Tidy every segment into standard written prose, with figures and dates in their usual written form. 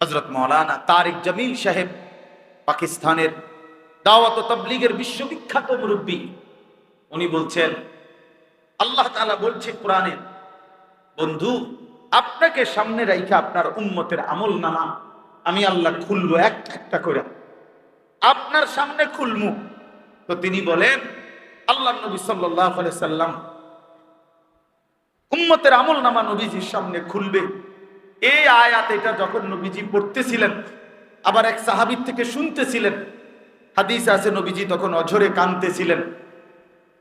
হযরত মাওলানা তারিক জামিল সাহেব, পাকিস্তানের দাওয়াত ও তাবলীগের বিশ্ববিখ্যাত মুরব্বী, উনি বলছেন, আল্লাহ তাআলা বলছে কোরআনে, বন্ধু আপনাকে সামনে রাইখা আপনার উম্মতের আমল নামা আমি আল্লাহ খুলবো একটা একটা করে, আপনার সামনে খুলমু। তো তিনি বলেন, আল্লাহ নবী সাল্লাল্লাহু আলাইহি সাল্লাম উম্মতের আমল নামা নবীজির সামনে খুলবে। এই আয়াত এটা যখন নবীজি পড়তেছিলেন, আবার এক সাহাবীর থেকে শুনতেছিলেন, হাদিস আছে নবীজি তখন অঝরে কাঁদতেছিলেন।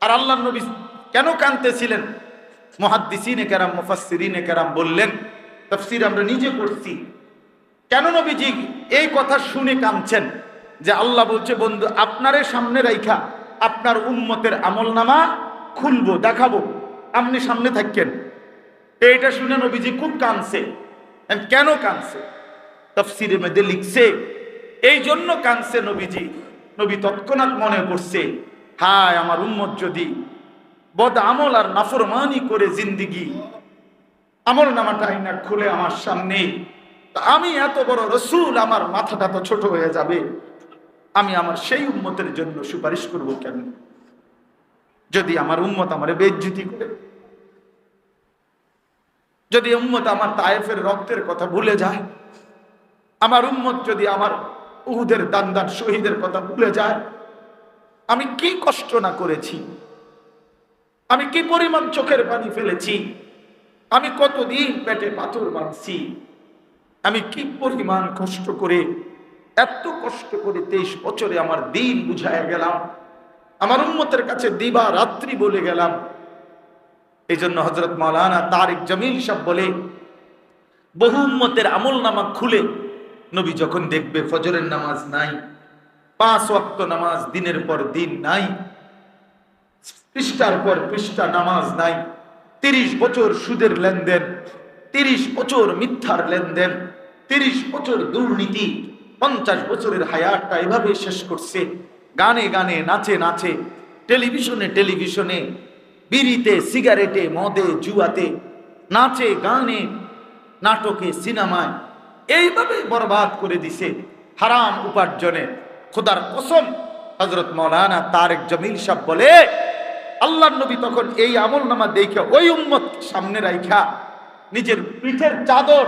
আর আল্লাহ নবী কেন কাঁদতেছিলেন? মুহাদ্দিসিনে কেরাম, মুফাসসিরিনে কেরাম বললেন, তাফসীর আমরা নিজে পড়ছি, কেন নবীজি এই কথা শুনে কাঁদছেন? যে আল্লাহ বলছে, বন্ধু আপনারে সামনে রাইখা আপনার উম্মতের আমলনামা খুলবো, দেখাবো, আপনি সামনে থাকেন। এইটা শুনে নবীজি খুব কাঁদছে। কেন কাঁদছে? তাফসীরের মধ্যে লিখছে, এই জন্য কাঁদছে নবীজি, নবী তৎক্ষণাৎ মনে করছে, হায় আমার উম্মত যদি বদ আমল আর নাফরমানি করে জিন্দিগি আমল নামাটা আইনা খুলে আমার সামনে, আমি এত বড় রসুল, আমার মাথাটা তো ছোট হয়ে যাবে, আমি আমার সেই উম্মতের জন্য সুপারিশ করব কেন? যদি আমার উম্মত আমারে বেইজ্জতি করে, যদি উম্মত আমার তায়েফের রক্তের কথা ভুলে যায়, আমার উম্মত যদি আমার উহুদের দান্দার শহীদের কথা ভুলে যায়, আমি কি কষ্ট না করেছি, আমি কি পরিমাণ চোখের পানি ফেলেছি, আমি কতদিন পেটে পাথর বাঁধছি, আমি কি পরিমাণ কষ্ট করে, এত কষ্ট করে 23 বছরে আমার দিন বুঝায় গেলাম, আমার উম্মতের কাছে দিবা রাত্রি বলে গেলাম। এই জন্য হযরত মাওলানা তারিক জামিল সাহেব বলে, বহু উম্মতের আমল নামা খুলে নবী যখন দেখবে ফজরের নামাজ নাই, 5 ওয়াক্ত নামাজ দিনের পর দিন নাই, পৃষ্ঠার পর পৃষ্ঠা নামাজ নাই, 30 বছর সুদের লেনদেন, 30 বছর মিথ্যার লেনদেন, 30 বছর দুর্নীতি, 50 বছরের হায়াতটা এভাবে শেষ করছে, গানে গানে নাচে নাচে, টেলিভিশনে টেলিভিশনে, বিড়িতে সিগারেটে মদে জুয়াতে, নাচে গানে নাটকে সিনেমায়, এইভাবে বরবাদ করে দিছে হারাম উপার্জনে। খোদার কসম, হযরত মাওলানা তারিক জামিল সাহেব বলে, আল্লাহর নবী তখন এই আমল নামা দেখে ওই উম্মত সামনে রাইখা নিজের পিঠের চাদর,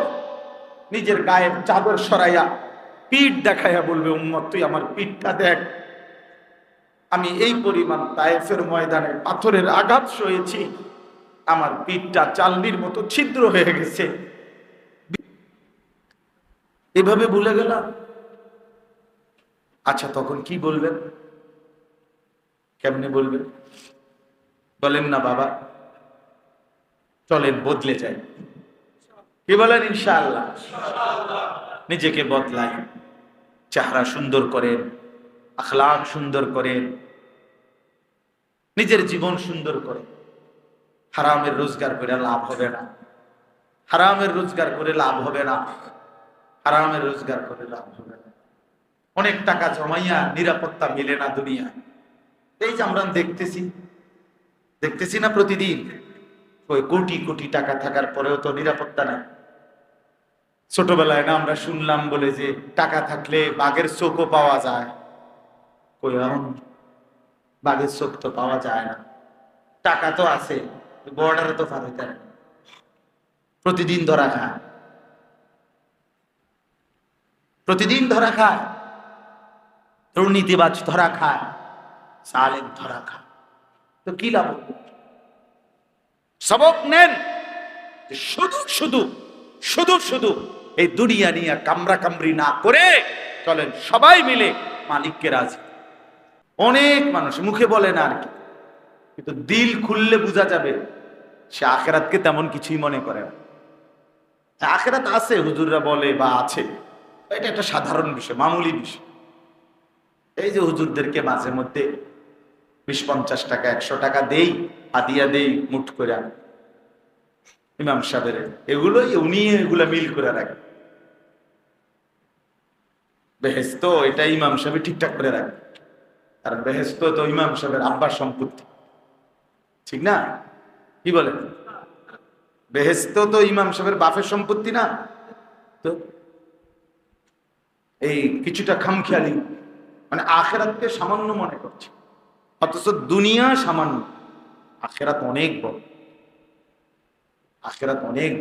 নিজের গায়ের চাদর সরাইয়া পিঠ দেখাইয়া বলবে, উম্মত তুই আমার পিঠটা দেখ, আমি এই পরিমাণ তায়েফের ময়দানে পাথরের আঘাত সয়েছি, আমার পিঠটা চালনির মতো ছিদ্র হয়ে গেছে। এভাবে ভুলে গেলাম। আচ্ছা তখন কি বলবেন? কেমনে বলবেন? বলেন না বাবা, চলেন বদলে যাই। কি বলেন? ইনশাআল্লাহ নিজেকে বদলাই, চেহারা সুন্দর করেন, আখলাক সুন্দর করেন, নিজের জীবন সুন্দর করেন। হারামের রোজগার করে লাভ হবে না, হারামের রোজগার করে লাভ হবে না, হারামের রোজগার করে লাভ হবে না। অনেক টাকা জমাইয়া নিরাপত্তা মিলে না দুনিয়ায়। এই যে আমরা দেখতেছি না প্রতিদিন, ওই কোটি কোটি টাকা থাকার পরেও তো নিরাপত্তা নাই। ছোটবেলায় না আমরা শুনলাম বলে যে টাকা থাকলে বাঘের চোখও পাওয়া যায়, কই এখন বাঘের চোখ তো পাওয়া যায় না। টাকা তো আছে, বর্ডারে তো পাবে, প্রতিদিন ধরা খায়, প্রতিদিন ধরা খায়, দুর্নীতিবাজ ধরা খায়, সালেম ধরা খায়, তো কি লাভ? সবক নেন, শুধু শুধু শুধু শুধু এই দুনিয়া নিয়ে কামরা কামরি না করে চলেন সবাই মিলে মালিককে রাজি। অনেক মানুষ মুখে বলে না আর কি, কিন্তু দিল খুললে বোঝা যাবে সে আখেরাতকে তেমন কিছুই মনে করে না। আখেরাত আছে, হুজুররা বলে বা আছে, এটা একটা সাধারণ বিষয়, মামুলি বিষয়। এই যে হুজুরদেরকে মাঝে মধ্যে 20-50 টাকা 100 টাকা দেই, হাদিয়া দেই মুঠ করে ইমাম সাহেবের, এগুলোই উনি এগুলা মিল করে রাখে, বেহেশত এটা ইমাম সাহেব ঠিকঠাক করে রাখে, আর বেহেশত তো ইমাম সাহেবের আব্বার সম্পত্তি, ঠিক না? কি বলেন? বেহেশত তো ইমাম সাহেবের বাপের সম্পত্তি না, তো এই কিছুটা খামখেয়ালি, মানে আখেরাতকে সামান্য মনে করছে, অথচ দুনিয়া সামান্য, আখেরাত অনেক বড়। আখেরাত অনেক,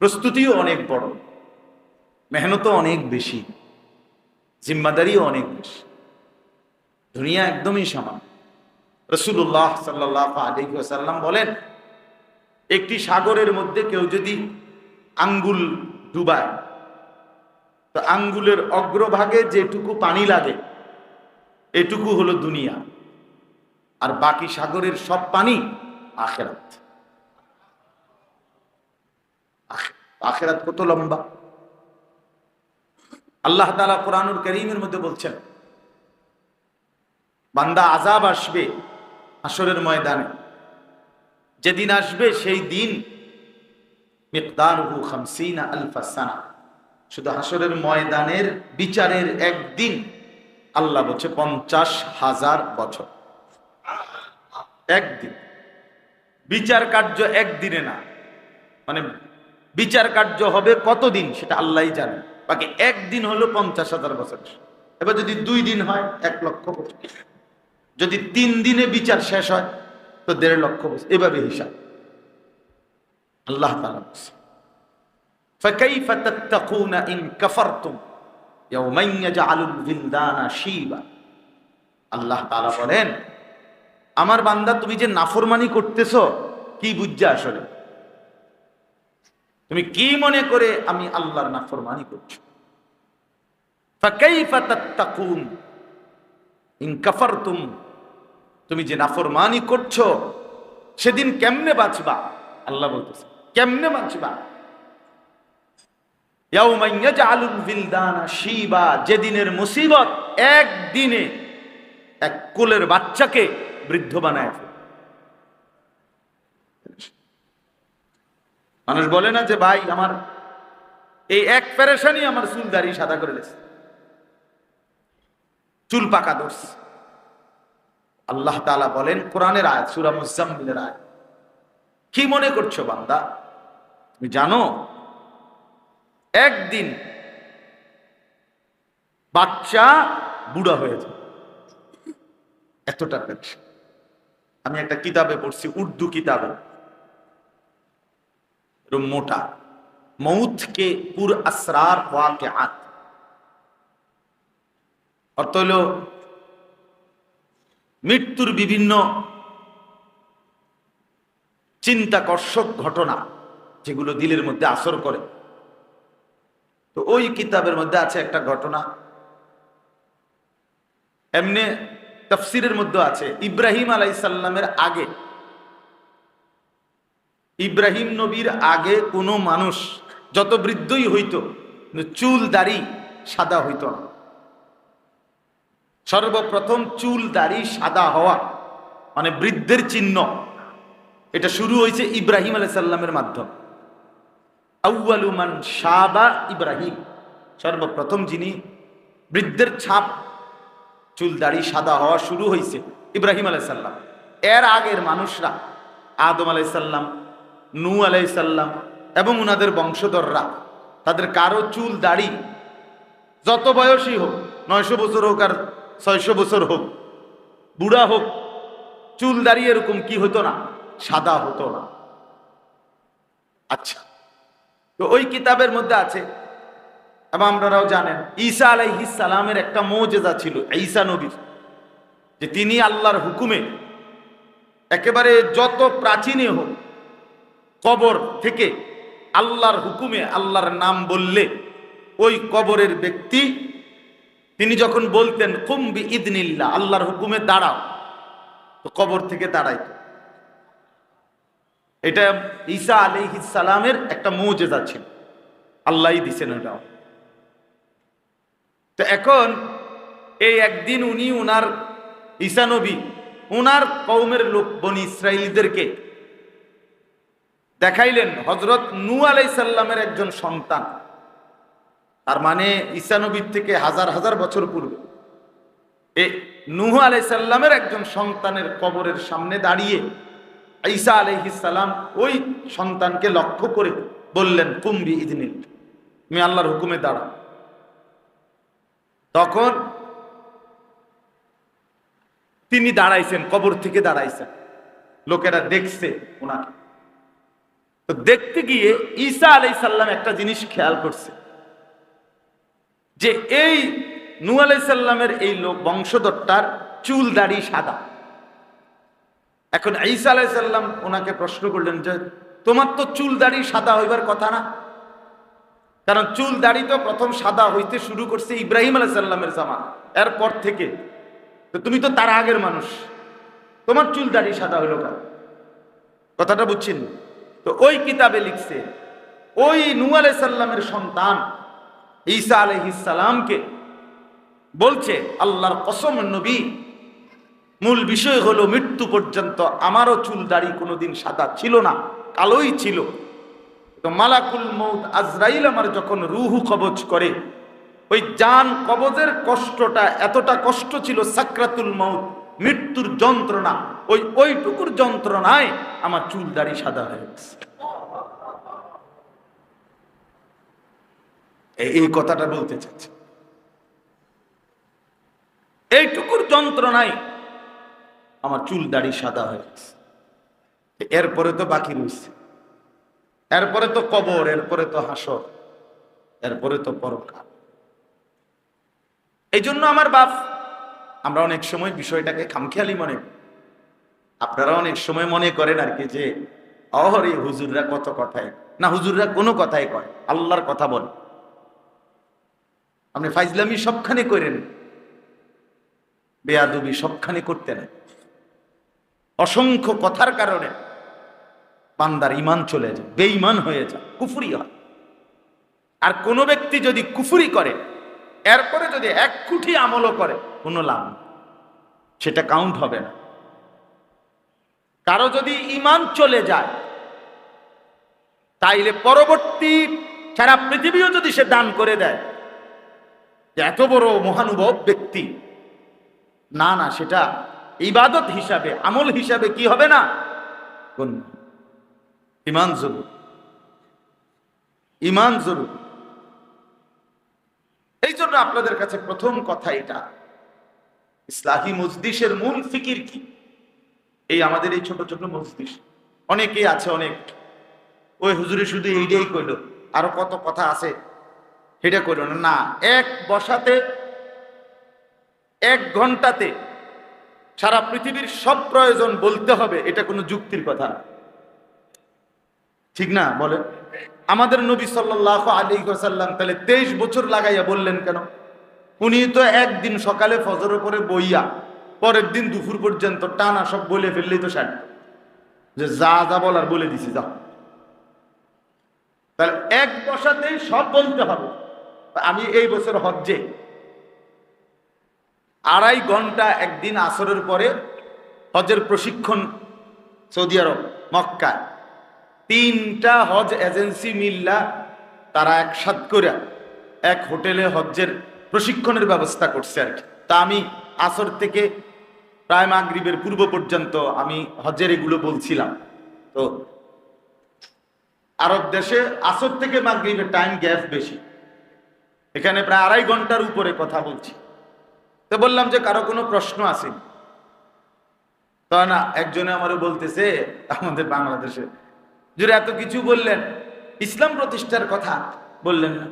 প্রস্তুতিও অনেক বড়, মেহনতও অনেক বেশি, জিম্মাদারিও অনেক বেশি। দুনিয়া একদমই সামান্য। রাসূলুল্লাহ সাল্লাল্লাহু আলাইহি ওয়াসাল্লাম বলেন, একটি সাগরের মধ্যে কেউ যদি আঙ্গুল ডুবায়, তো আঙ্গুলের অগ্রভাগে যেটুকু পানি লাগে এটুকু হলো দুনিয়া, আর বাকি সাগরের সব পানি আখেরাত। আখেরাত কত লম্বা! আল্লাহ তাআলা কোরআনুল কারীমের মধ্যে বলছেন, বান্দা আযাব আসবে হাসরের ময়দানে, যেদিন আসবে সেই দিন মিকদারুহু ৫০,০০০ সানা, শুধু হাসরের ময়দানের বিচারের একদিন আল্লাহ বলছে ৫০,০০০ বছর। একদিন বিচার কার্য একদিনে না, মানে বিচার কার্য হবে কতদিন সেটা আল্লাহই জানে, বাকি একদিন হলো ৫০,০০০ বছর। এবার যদি ২ দিন হয় ১,০০,০০০ বছর, যদি ৩ দিনে বিচার শেষ হয় তো ১,৫০,০০০ বছর, এভাবে হিসাব। আল্লাহ তাআলা বলছে, فَكَيْفَ تَتَّقُونَ إِن كَفَرْتُمْ يَوْمًا يَجْعَلُ الْوِلْدَانَ شِيبًا। আল্লাহ তাআলা বলেন, আমার বান্দা তুমি যে নাফরমানি করতেছো কি বুঝছো? আসলে তুমি কি মনে করে আমি আল্লাহর নাফরমানি করছো? فَكَيْفَ تَتَّقُونَ إِن كَفَرْتُمْ, তুমি যে নাফরমানি করছো সেদিন কেমনে বাঁচবা? আল্লাহ বলতেছে কেমনে বাঁচবা? ইয়াউমা ইয়াজআলুল বিলদানা শিবা, যেদিনের মুসিবত একদিনে এক কোলের বাচ্চাকে বৃদ্ধ বানায় ফেলে। মানুষ বলে না যে ভাই আমার এই এক পেরেশানি আমার চুল দাড়ি সাদা করে দিয়েছে, চুল পাকা ধরছে। আল্লাহ তাআলা বলেন কোরআনের আয়াত, সূরা মুজাম্মিলের আয়াত, কি মনে করছো বান্দা, তুমি জানো একদিন বাচ্চা বুড়া হয়ে যায়, এতটা পেরেশান। আমি একটা কিতাবে পড়ছি, উর্দু কিতাবে, মোটা, মৌত কে পুর আসরার ওয়াকিআত, অর্থ হলো মৃত্যুর বিভিন্ন চিন্তাকর্ষক ঘটনা যেগুলো দিলের মধ্যে আসর করে। তো ওই কিতাবের মধ্যে আছে একটা ঘটনা, এমনি তাফসীরের মধ্যে আছে, ইব্রাহিম আলাইহিস সালামের আগে, ইব্রাহিম নবীর আগে কোনো মানুষ যত বৃদ্ধই হইতো চুল দাড়ি সাদা হইতো না। সর্বপ্রথম চুল দাড়ি সাদা হওয়া মানে বৃদ্ধের চিহ্ন, এটা শুরু হয়েছে ইব্রাহিম আলাইহিস সালামের মাধ্যমে। আউয়ালু মান শাবা ইব্রাহিম, সর্বপ্রথম যিনি বৃদ্ধের ছাপ, চুল দাড়ি সাদা হওয়া শুরু হয়েছে ইব্রাহিম আলাইহিস সালাম। এর আগের মানুষরা আদম আলাইহিস সালাম, নূহ আলাইহিস সালাম এবং উনাদের বংশধররা, তাদের কারো চুল দাড়ি যত বয়সী হোক, ৯০০ বছর হোক আর ৬০০ বছর হোক, বুড়া হোক, চুল দাড়ি এরকম কি হতো না, সাদা হতো না। আচ্ছা, তো ওই কিতাবের মধ্যে আছে, এবং আপনারাও জানেন ঈসা আলাইহিস সালামের একটা মুজিজা ছিল, ঈসা নবীর, যে তিনি আল্লাহর হুকুমে একেবারে যত প্রাচীনে হোক কবর থেকে আল্লাহর হুকুমে আল্লাহর নাম বললে ওই কবরের ব্যক্তি, তিনি যখন বলতেন কুম বিইذনিল্লাহ, আল্লাহর হুকুমে দাঁড়াও, তো কবর থেকে দাঁড়াইতো। এটা ঈসা আলাইহিস সালামের একটা মুজিজা ছিল, আল্লাহই দিছেন এটাও। তো এখন এই একদিন উনি উনার ঈসা নবী উনার কওমের লোক বনি ইসরাইলদেরকে দেখাইলেন হযরত নূহ আলাইহিস সালামের একজন সন্তান, তার মানে ঈসা নবীর থেকে হাজার হাজার বছর পূর্বে এই নূহ আলাইহিস সালামের একজন সন্তানের কবরের সামনে দাঁড়িয়ে ঈসা আলাইহিস সালাম ওই সন্তানকে লক্ষ্য করে বললেন কুম বিইذনিল্লাহ, তুমি আল্লাহর হুকুমে দাঁড়াও। তখন তিনি দাঁড়াইছেন, কবর থেকে দাঁড়াইছেন, লোকেরা দেখছে ওনাকে। তো দেখতে গিয়ে ঈসা আলাইহিস সালাম একটা জিনিস খেয়াল করছে যে এই নূহ আলাইহিস সালামের এই লোক বংশধরটার চুল দাড়ি সাদা। এখন ঈসা আলাইহিস সালাম ওনাকে প্রশ্ন করলেন যে তোমার তো চুল দাড়ি সাদা হইবার কথা না, কারণ চুল দাড়ি তো প্রথম সাদা হইতে শুরু করছে ইব্রাহিম আলাইহিস সালামের জামানা, এরপর থেকে। তো তুমি তো তার আগের মানুষ, তোমার চুল দাড়ি সাদা হইল কেন? কথাটা বুঝছেন? তো ওই কিতাবে লিখছে ওই নূহ আলাইহিস সালামের সন্তান ঈসা আলাইহিস সালামকে বলছে, আল্লাহর কসম নবী, মূল বিষয় হলো মৃত্যু পর্যন্ত আমারও চুল দাড়ি কোনোদিন সাদা ছিল না, কালোই ছিল। তো মালাকুল মউত আজরাইল আমার যখন রূহ কবজ করে, ওই জান কবজের কষ্টটা এতটা কষ্ট ছিল, সাকরাতুল মউত, মৃত্যুর যন্ত্রণা, ওইটুকুর যন্ত্রণায় আমার চুল দাড়ি সাদা হয়ে গেছে। এই কথাটা বলতে চাচ্ছে, এইটুকুর যন্ত্রণায় আমার চুল দাড়ি সাদা হয়ে গেছে। এরপরে তো বাকি রয়েছে, এরপরে তো কবর, এরপরে তো হাসর, এরপরে তো পরকাল। এই জন্য আমার বাপ, আমরা অনেক সময় বিষয়টাকে খামখেয়ালি মনে করি, আপনারা অনেক সময় মনে করেন আর কি যে অহরে হুজুররা কত কথায় না, হুজুররা কোনো কথাই কয়, আল্লাহর কথা বলে। আপনি ফাইজলামি সবখানে করেন, বেয়াদবি সবখানে করতে নেই। অসংখ্য কথার কারণে বান্দার ঈমান চলে যায়, বেঈমান হয়ে যায়, কুফরি হয়। আর কোন ব্যক্তি যদি কুফরি করে, এরপরে যদি এক কুঠি আমলও করে, কোনো লাভ নেই, সেটা কাউন্ট হবে না। কারো যদি ঈমান চলে যায়, তাইলে পরবর্তী সারা পৃথিবীও যদি সে দান করে দেয় যে এত বড় মহানুভব ব্যক্তি, না না, সেটা ইবাদত হিসাবে, আমল হিসাবে কি হবে না, ঈমান জরুর, ঈমান জরুর। এই জন্য আপনাদের কাছে প্রথম কথা এটা, ইসলাহি মজলিসের মূল ফিকির কি? এই আমাদের এই ছোট ছোট মজলিস, অনেকেই আছে অনেক ওই হুজুরে শুধু এইটাই কইল, আরো কত কথা আছে সেটা কইল না। না, এক বসাতে, এক ঘন্টাতে সারা পৃথিবীর সব প্রয়োজন বলতে হবে, এটা কোনো যুক্তির কথা না, ঠিক না? বলে আমাদের নবী সাল্লাল্লাহু আলাইহি ওয়াসাল্লাম তাহলে 23 বছর লাগাইয়া বললেন কেন? উনি তো একদিন সকালে ফজরের পরে বইয়া পরের দিন দুপুর পর্যন্ত টানা সব বলে ফেললেই তো সার, যে যা যা বলার বলে দিছি যাও। তাহলে এক বসাতেই সব বলতে হবে। আমি এই বছর হজ্জে 2.5 ঘন্টা একদিন আসরের পরে হজের প্রশিক্ষণ, সৌদি আরব মক্কা 3টা হজ এজেন্সি মিল্লা তারা একসাথ করে এক হোটেলে হজ্জের প্রশিক্ষণের ব্যবস্থা করছে আর কি। তা আমি আসর থেকে প্রায় মাগরিবের পূর্ব পর্যন্ত আমি হজ্জের এগুলো বলছিলাম। তো আরব দেশে আসর থেকে মাগরিবের টাইম গ্যাপ বেশি, এখানে প্রায় 2.5 ঘন্টার উপরে কথা বলছি। তো বললাম যে কারো কোনো প্রশ্ন আছে? তা না, একজনে আমারও বলতেছে আমাদের বাংলাদেশে, যদি এত কিছু বললেন, ইসলাম প্রতিষ্ঠার কথা বললেন না।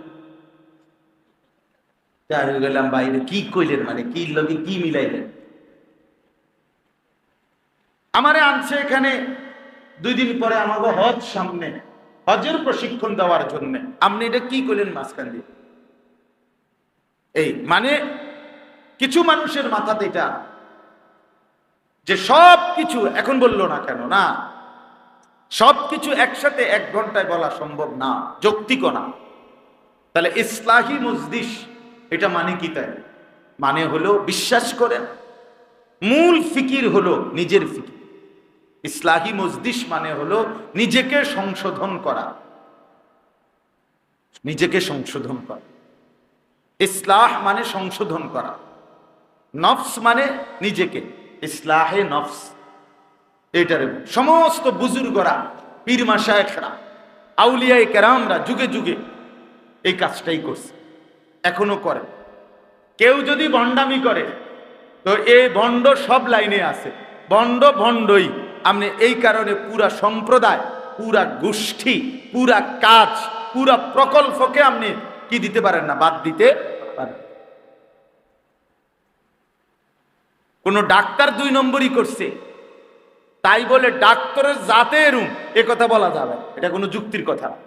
গেলাম বাইরে, কি কইলেন, মানে কি লগে কি মিলাইলেন? আমারে আনছে এখানে 2 দিন পরে আমাকে হজ সামনে, হজের প্রশিক্ষণ দেওয়ার জন্য। আপনি এটা কি কইলেন মাঝখান দিয়ে? এই মানে কিছু মানুষের মাথাতে এটা যে সব কিছু এখন বললো না কেন, না, সবকিছু একসাথে 1 ঘন্টায় বলা সম্ভব না, যৌক্তিক না। তাহলে ইসলাহি মজলিস এটা মানে কি? তাই মানে হলো বিশ্বাস করেন মূল ফিকির হলো নিজের ফিকির। ইসলাহি মজলিস মানে হলো নিজেকে সংশোধন করা, নিজেকে সংশোধন করা। ইসলাহ মানে সংশোধন করা, নফস মানে নিজেকে, ইসলাহে নফস। এটার সমস্ত বুজুর্গরা, পীর মাশায়েখরা, আউলিয়ায়ে কেরামরা যুগে যুগে এই কাজটাই করছে, এখনো করে। কেউ যদি ভণ্ডামি করে তো এই ভণ্ড সব লাইনে আছে, ভণ্ড ভণ্ডই। আপনি এই কারণে পুরা সম্প্রদায়, পুরা গোষ্ঠী, পুরা কাজ, পুরা প্রকল্পকে আপনি কি দিতে পারেন না, বাদ দিতে পারেন। কোন ডাক্তার 2 নম্বরই করছে তাই বলে ডাক্তারের জাতে এরুম এ কথা বলা যাবে, এটা কোনো যুক্তির কথা না।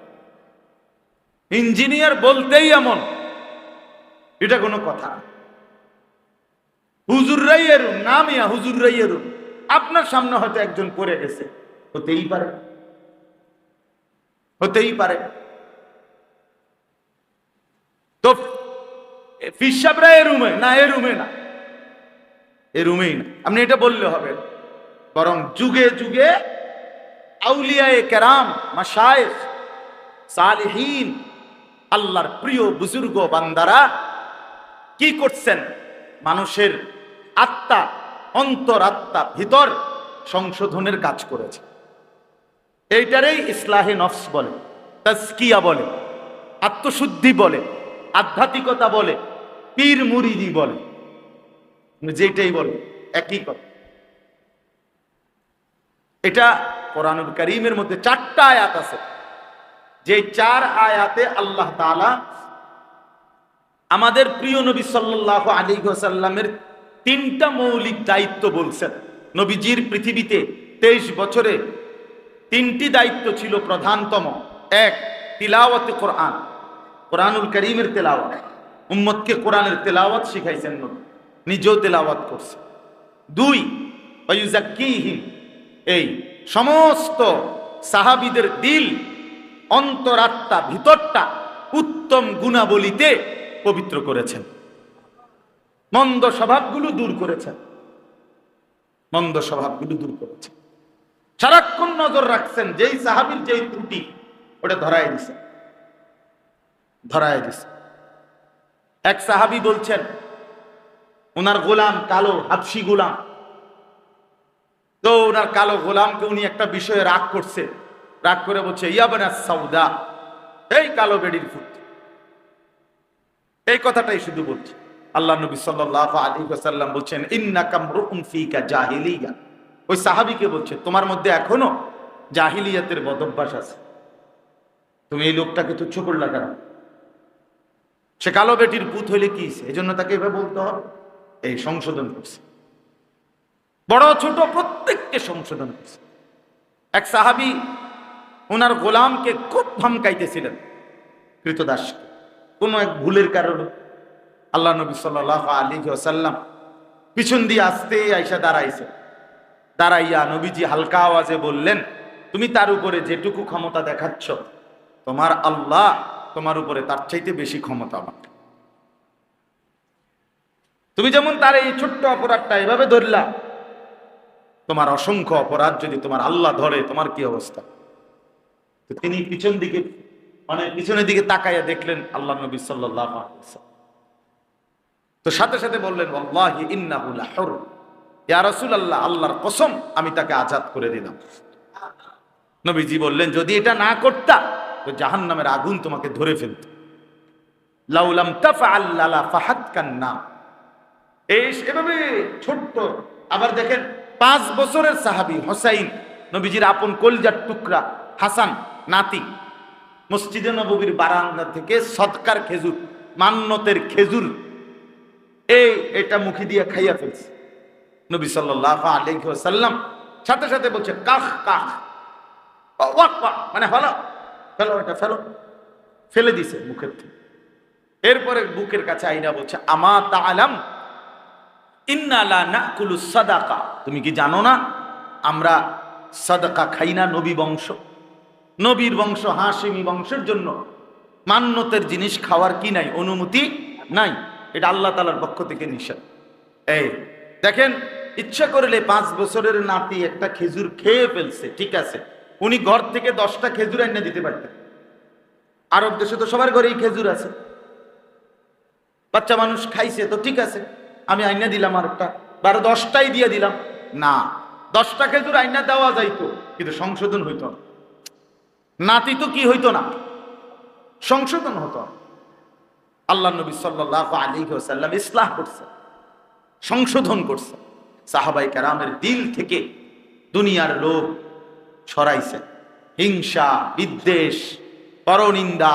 ইঞ্জিনিয়ার বলতেই এমন, এটা কোনো কথা না। হুজুররাই এরুম না মিয়া, হুজুররাই এরুম। আপনার সামনে হয়তো একজন পড়ে গেছে, হতেই পারে, হতেই পারে। তো ফিসাবরা এ রুমে না, এ রুমে না, এ রুমেই না, আপনি এটা বললে হবে। বরং যুগে যুগে আউলিয়ায়ে কেরাম, মাশায়েখ, সালেহীন, আল্লাহর প্রিয় বুজুর্গ বান্দারা কি করছেন? মানুষের আত্মা, অন্তরাত্মা, ভিতর সংশোধনের কাজ করেছে। এইটারেই ইসলাহে নফস বলে, তাজকিয়া বলে, আত্মশুদ্ধি বলে, আধ্যাত্মিকতা বলে, পীর মুরিদি বলে, যেটাই বলে একই কথা। এটা কোরআনুল কারীমের মধ্যে 4টা আয়াত আছে, যে 4 আয়াতে আল্লাহ তাআলা আমাদের প্রিয় নবী সাল্লাল্লাহু আলাইহি ওয়াসাল্লামের 3টা মৌলিক দায়িত্ব বলছেন। নবীজির পৃথিবীতে 23 বছরে 3টি দায়িত্ব ছিল প্রধানতম। 1, তিলাওয়াতে কোরআন, কোরআনুল কারীমের তেলাওয়াত। উম্মতকে কোরআনের তেলাওয়াত শিখাইছেন নবী, নিজেও তেলাওয়াত করছে। 2, ওয়ায়ুযাক্কিহিম, এই সমস্ত সাহাবীদের দিল, অন্তরাত্মা, ভিতরটা উত্তম গুণাবলীতে পবিত্র করেছেন, মন্দ স্বভাবগুলো দূর করেছেন, মন্দ স্বভাবগুলো দূর করেছেন। সারাক্ষণ নজর রাখছেন যেই সাহাবীর যেই ত্রুটি ওটা ধরায় দিছে, ধরায় দিছে। এক সাহাবী বলছেন ওনার গোলাম কালো, হাবশি গোলাম, তো ওনার কালো গোলামকে উনি একটা বিষয়ে রাগ করছে, রাগ করে বলছে ইয়াবনা সাউদা, এই কালো বেড়ির ফুট, এই কথাটাই শুধু বলছে। আল্লাহ নবী সাল্লাল্লাহু আলাইহি ওয়াসাল্লাম বলছেন ইন্নাকা মরউন ফিকা জাহিলিয়া, ওই সাহাবীকে বলছে তোমার মধ্যে এখনো জাহিলিয়াতের বদভ্যাস আছে, তুমি এই লোকটাকে তুচ্ছ করলা কেন? সে কালো বেটির পুত হইলে কি এই জন্য তাকে এভাবে বলতে হবে? এই সংশোধন করছে, বড় ছোট প্রত্যেককে সংশোধন করছে। এক সাহাবী ওনার গোলামকে খুব ধমকাইতেছিলেন, কৃতদাসকে, কোনো এক ভুলের কারণে। আল্লাহ নবী সাল্লাল্লাহু আলাইহি ওয়াসাল্লাম পিছন দিয়ে আসতে আইসা দাঁড়াইছে, দাঁড়াইয়া নবীজি হালকা আওয়াজে বললেন তুমি তার উপরে যেটুকু ক্ষমতা দেখাচ্ছ, তোমার আল্লাহ তোমার উপরে তার চাইতে বেশি ক্ষমতাবান। তুমি যেমন তার এই ছোট্ট অপরাধটা এভাবে ধরলা, তোমার অসংখ্য অপরাধ যদি তোমার আল্লাহ ধরে তোমার কি অবস্থা? তো তিনি পিছন দিকে, মানে পিছনের দিকে তাকাইয়া দেখলেন আল্লাহ নবী সাল্লাল্লাহু আলাইহি ওয়াসাল্লাম, তো সাথে সাথে বললেন ওয়াল্লাহি ইন্নাহু লাহুর, ইয়া রাসূলুল্লাহ, আল্লাহর কসম আমি তাকে আজাদ করে দিলাম। নবীজি বললেন যদি এটা না করতা তো জাহান্নামের আগুন তোমাকে ধরে ফেলত। লাউলাম তাফআল লা ফাহাতকান্না, এভাবে ছোট্ট। আবার দেখেন 5 বছরের সাহাবী হুসাইন, নবীজির আপন কলিজার টুকরা হাসান নাতি, মসজিদে নববীর বারান্দা থেকে সদকার খেজুর, মান্নতের খেজুর, এটা মুখে দিয়ে খাইয়া ফেলছে। নবী সাল্লাল্লাহু আলাইহি ওয়াসাল্লাম সাথে সাথে বলছে কাখ কাখ, ওয়াক ওয়াক, মানে ফেলো ফেলো, এটা ফেলো, ফেলে দিছে মুখের থেকে। এরপরে বুকের কাছে আইনা বলছে আমা তাআলাম ইন্না লা নাকুলু সাদাকা, তুমি কি জানো না আমরা সাদাকা খাই না? নবী বংশ, নবীর বংশ, হাশিমি বংশের জন্য মান্নতের জিনিস খাওয়ার কি নাই, অনুমতি নাই, এটা আল্লাহ তাআলার পক্ষ থেকে নিষেধ। এই দেখেন, ইচ্ছা করলে 5 বছরের নাতি একটা খেজুর খেয়ে ফেলছে, ঠিক আছে, উনি ঘর থেকে 10টা খেজুর এনে দিতে পারতেন। আরব দেশে তো সবার ঘরেই খেজুর আছে, বাচ্চা মানুষ খাইছে তো ঠিক আছে, আমি আইনা দিলাম আরেকটা, 10টাই দিয়ে দিলাম না, 10টা খেজুর আইনা দেওয়া যাইতো, কিন্তু সংশোধন হইতো না। নাতি তো কি হইতো না, সংশোধন হতো। আল্লাহ নবী সাল্লাল্লাহু আলাইহি ওয়াসাল্লাম ইসলাহ করছেন, সংশোধন করছেন। সাহাবায়ে কেরামের দিল থেকে দুনিয়ার লোভ সরাইছেন, হিংসা, বিদ্বেষ, পরনিন্দা,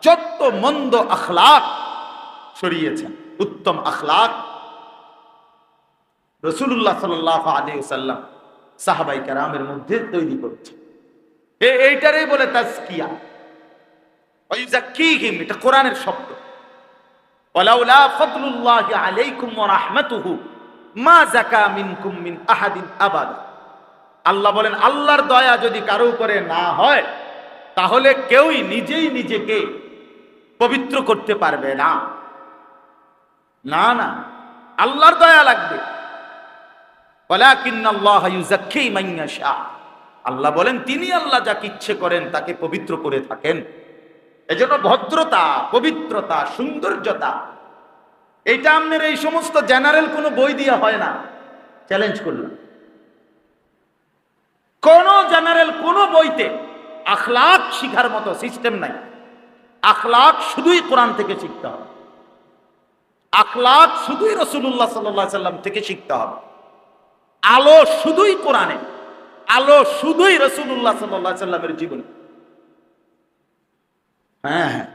যত মন্দ আখলাক সরিয়েছেন। উত্তম আখলাক রাসূলুল্লাহ সাল্লাল্লাহু আলাইহি ওয়াসাল্লাম সাহাবায়ে কেরামের মধ্যে তৈরি করছেন। এইটারই বলে তাজকিয়া। ওয়াইযাক্কিহিম, এটা কোরআনের শব্দ। ওয়ালাউলা ফাদলুল্লাহি আলাইকুম ওয়া রাহমাতুহু মা যাকা মিনকুম মিন আহাদিন আবাদা। আল্লাহ বলেন, আল্লাহর দয়া যদি কারো উপরে না হয় তাহলে কেউই নিজেই নিজেকে পবিত্র করতে পারবে না। না না, আল্লাহর দয়া লাগবে। ওয়ালাকিন্নাল্লাহা ইউযাক্কি মান ইয়াশা। আল্লাহ বলেন, তিনি আল্লাহ যাকে ইচ্ছে করেন তাকে পবিত্র করে থাকেন। এজন্য ভদ্রতা, পবিত্রতা, সৌন্দর্যতা, এটা আপনার এই সমস্ত জেনারেল কোনো বই দিয়ে হয় না। চ্যালেঞ্জ করলাম, কোন জেনারেল কোন বইতে আখলাক শিখার মতো সিস্টেম নাই। আখলাক শুধুই কোরআন থেকে শিখতে হবে, আখলাক শুধুই রাসূলুল্লাহ সাল্লাল্লাহু আলাইহি সাল্লাম থেকে শিখতে হবে। আলো শুধুই কোরআনে, আলো শুধুই রাসূলুল্লাহ সাল্লাল্লাহু আলাইহি সাল্লামের জীবনে। হ্যাঁ হ্যাঁ,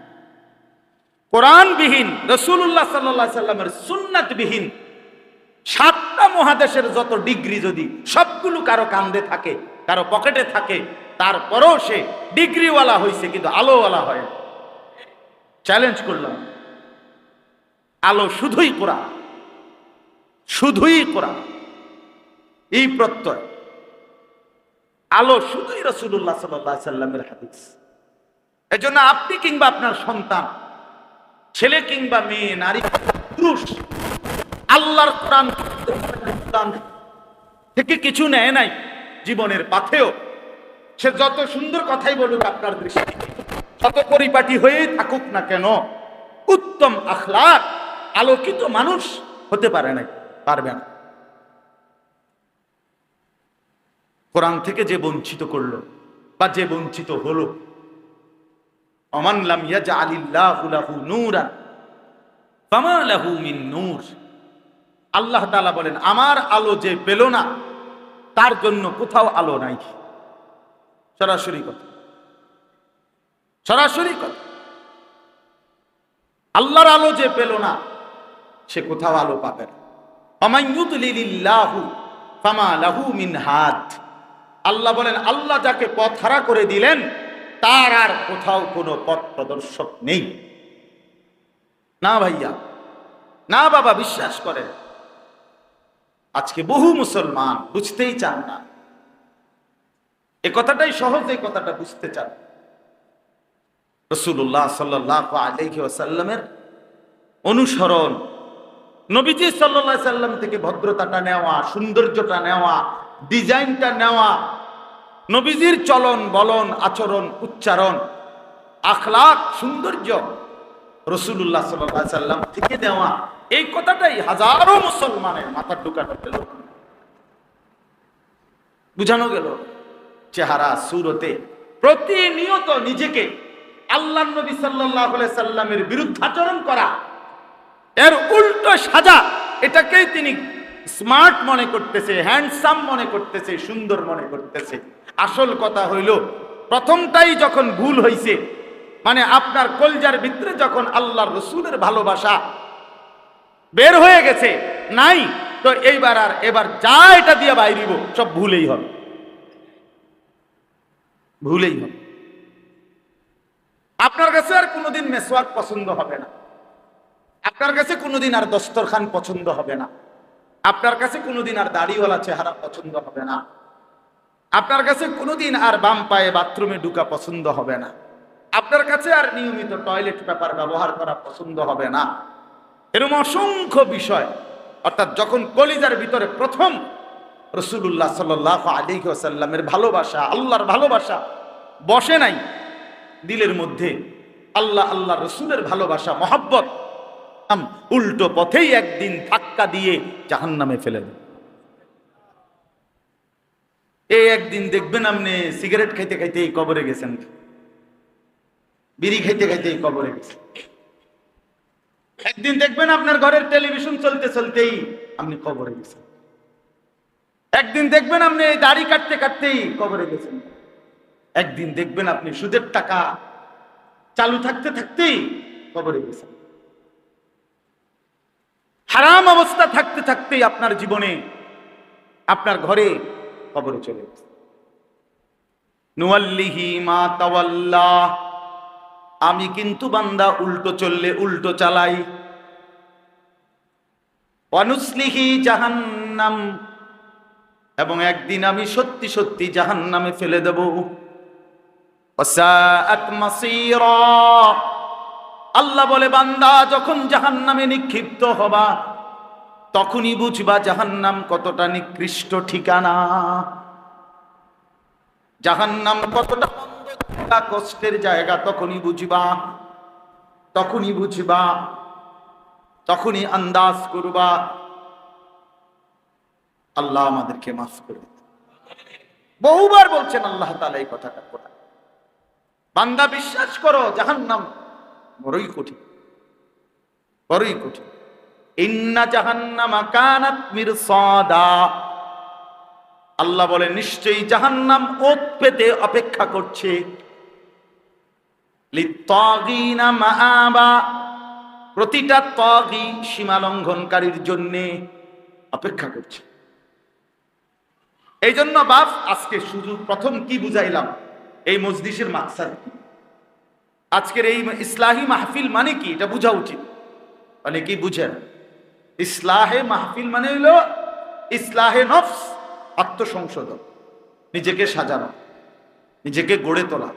কোরআন বিহীন, রাসূলুল্লাহ সাল্লাল্লাহু আলাইহি সাল্লামের সুন্নাত বিহীন 7টা মহাদেশের যত ডিগ্রি যদি সবগুলো কারো কান্দে থাকে, কারো পকেটে থাকে, তারপরেও সে ডিগ্রিওয়ালা হয়েছে কিন্তু আলোওয়ালা হয়। চ্যালেঞ্জ করলাম, আলো শুধুই কোরআন, শুধুই কোরআন, এই প্রত্যয়। আলো শুধুই রাসূলুল্লাহ সাল্লাল্লাহু আলাইহি সাল্লামের হাদিস। এজন্য আপনি কিংবা আপনার সন্তান, ছেলে কিংবা মেয়ে, নারী পুরুষ, আল্লাহর কোরআন থেকে কিছু নেয় নাই জীবনের পাথেও। সে যত সুন্দর কথাই বলুক আপনার দৃষ্টি, যত পরিপাটি হয়েই থাকুক না কেন, উত্তম আখলাক, আলোকিত মানুষ হতে পারে নাই, পারবে না। কোরআন থেকে যে বঞ্চিত করলো বা যে বঞ্চিত হলো, অমান লাম ইয়াজআলিল্লাহু লাহু নূরান ফামা লাহু মিন নূর। আল্লাহ তাআলা বলেন, আমার আলো যে পেল না তার জন্য কোথাও আলো নাই। সরাসরি কথা, সরাসরি কথা। আল্লাহর আলো যে পেল না সে কোথাও আলো পাবে না। ফামান ইউদলিলিল্লাহু ফামা লাহু মিন হাদ। আল্লাহ বলেন, আল্লাহ যাকে পথহারা করে দিলেন তার আর কোথাও কোনো পথ প্রদর্শক নেই। না ভাইয়া, না বাবা, বিশ্বাস করে। আজকে বহু মুসলমান বুঝতেই চান না, এ কথাটাই সহজ, এই কথাটা বুঝতে চান। রাসূলুল্লাহ সাল্লাল্লাহু আলাইহি ওয়াসাল্লামের অনুসরণ, নবীজি সাল্লাল্লাহু আলাইহি সাল্লাম থেকে ভদ্রতাটা নেওয়া, সৌন্দর্যটা নেওয়া, ডিজাইনটা নেওয়া, নবীজির চলন বলন, আচরণ, উচ্চারণ, আখলাক, সৌন্দর্য রাসূলুল্লাহ সাল্লাল্লাহু আলাইহি সাল্লাম থেকে দেওয়া, এই কথাটাই হাজারো মুসলমানের মাথার ঢুকানো গেল, বুঝানো গেল। চেহারা সুরতে প্রতিনিয়ত নিজেকে আল্লাহর নবী সাল্লাল্লাহু আলাইহি সাল্লামের বিরুদ্ধাচরণ করা, এর উল্টো সাজা, এটাকেই তিনি স্মার্ট মনে করতেছে, হ্যান্ডসাম মনে করতেছে, সুন্দর মনে করতেছে। আসল কথা হইল, প্রথমটাই যখন ভুল হইছে, মানে আপনার কলজার ভিতরে যখন আল্লাহর রাসূলের ভালোবাসা বের হয়ে গেছে নাই, তো এবার যা এটা দিয়ে বাইরিব সব ভুলেই হবে, ভুলেই হবে। আপনার কাছে আর কোনোদিন মেসওয়াক পছন্দ হবে না, আপনার কাছে কোনোদিন আর দস্তরখান পছন্দ হবে না, আপনার কাছে কোনোদিন আর দাড়িওয়ালা চেহারা পছন্দ হবে না, আপনার কাছে কোনোদিন আর বাম পায়ে বাথরুমে ঢুকা পছন্দ হবে না, আপনার কাছে আর নিয়মিত টয়লেট পেপার ব্যবহার করা পছন্দ হবে না। এরকম অসংখ্য বিষয়। অর্থাৎ যখন কলিজার ভিতরে প্রথম রাসূলুল্লাহ সাল্লাল্লাহু আলাইহি ওয়াসাল্লামের ভালোবাসা, আল্লাহর ভালোবাসা বসে নাই দিলের মধ্যে, আল্লাহ রাসূলের ভালোবাসা, মহব্বত উল্টো পথেই একদিন ধাক্কা দিয়ে জাহান্নামে ফেলে দেয়। এই একদিন দেখবেন আপনি সিগারেট খাইতে খাইতে এই কবরে গেছেন, বিড়ি খাইতে খাইতে এই কবরে গেছেন, একদিন দেখবেন আপনার ঘরের টেলিভিশন চলতে চলতেই আপনি কবরে গেছেন। একদিন দেখবেন আপনি দাড়ি কাটতে কাটতেই কবরে গেছেন। একদিন দেখবেন আপনি সুদের টাকা চালু থাকতে থাকতেই কবরে গেছেন। হারাম অবস্থা থাকতে থাকতেই আপনার জীবনে, আপনার ঘরে কবরে চলে গেছে। নুয়াল্লিহি মা তাওয়াল্লা, আমি কিন্তু বান্দা উল্টো চললে উল্টো চালাই। ওয়ানুসলিহি জাহান্নাম, এবং একদিন আমি সত্যি সত্যি জাহান্নামে ফেলে দেব। ওয়াসাআত মাসীরা, আল্লাহ বলে বান্দা যখন জাহান্নামে নিক্ষিপ্ত হবা তখনই বুঝবা জাহান্নাম কতটা নিকৃষ্ট ঠিকানা, জাহান্নাম কতটা মন্দ জায়গা, কষ্টের জায়গা। তখনই বুঝবা, তখনই বুঝবা, তখনই আন্দাজ করবা। আল্লাহ আমাদেরকে মাফ করে। বহুবার বলছেন আল্লাহ তাআলা এই কথাটা কোরআন। বান্দা বিশ্বাস করো জাহান্নাম বড়ই কঠিন, বড়ই কঠিন। ইন্না জাহান্নামা কানাত মিরসাদা, আল্লাহ বলে নিশ্চয়ই জাহান্নাম ওত পেতে অপেক্ষা করছে। লিত্তাগিনা মাআবা, প্রতিটা তাগী সীমা লঙ্ঘনকারীর জন্য অপেক্ষা করছে। এই জন্য বাপ আজকে শুধু প্রথম কি বুঝাইলাম, এই মজলিসের মাকসাদ কি, আজকের এই ইসলাহি মাহফিল মানে কি, এটা বোঝা উচিত। অনেকেই বুঝেন ইসলাহে মাহফিল মানে হইল ইসলাহে নফস, আত্মসংশোধন, নিজেকে সাজানো, নিজেকে গড়ে তোলা,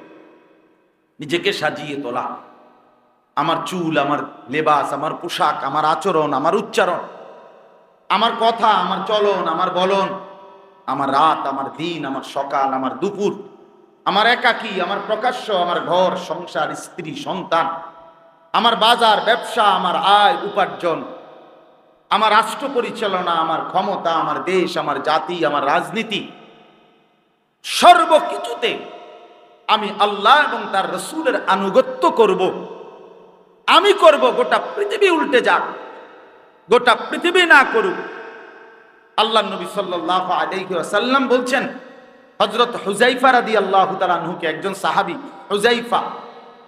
নিজেকে সাজিয়ে তোলা। আমার চুল, আমার লেবাস, আমার পোশাক, আমার আচরণ, আমার উচ্চারণ, আমার কথা, আমার চলন, আমার বলন, আমার রাত, আমার দিন, আমার সকাল, আমার দুপুর, আমার একাকী, আমার প্রকাশ্য, আমার ঘর সংসার, স্ত্রী সন্তান, আমার বাজার ব্যবসা, আমার আয় উপার্জন, আমার রাষ্ট্র পরিচালনা, আমার ক্ষমতা, আমার দেশ, আমার জাতি, আমার রাজনীতি, সর্বকিছুতে আমি আল্লাহ এবং তার রসুলের আনুগত্য করব। আমি করব, গোটা পৃথিবী উল্টে যাক, গোটা পৃথিবী না করুক। আল্লাহ নবী সাল্লাল্লাহু আলাইহি ওয়াসাল্লাম বলছেন, হযরত হুযায়ফা রাদিয়াল্লাহু তাআলা আনহুকে, একজন সাহাবী হুযায়ফা,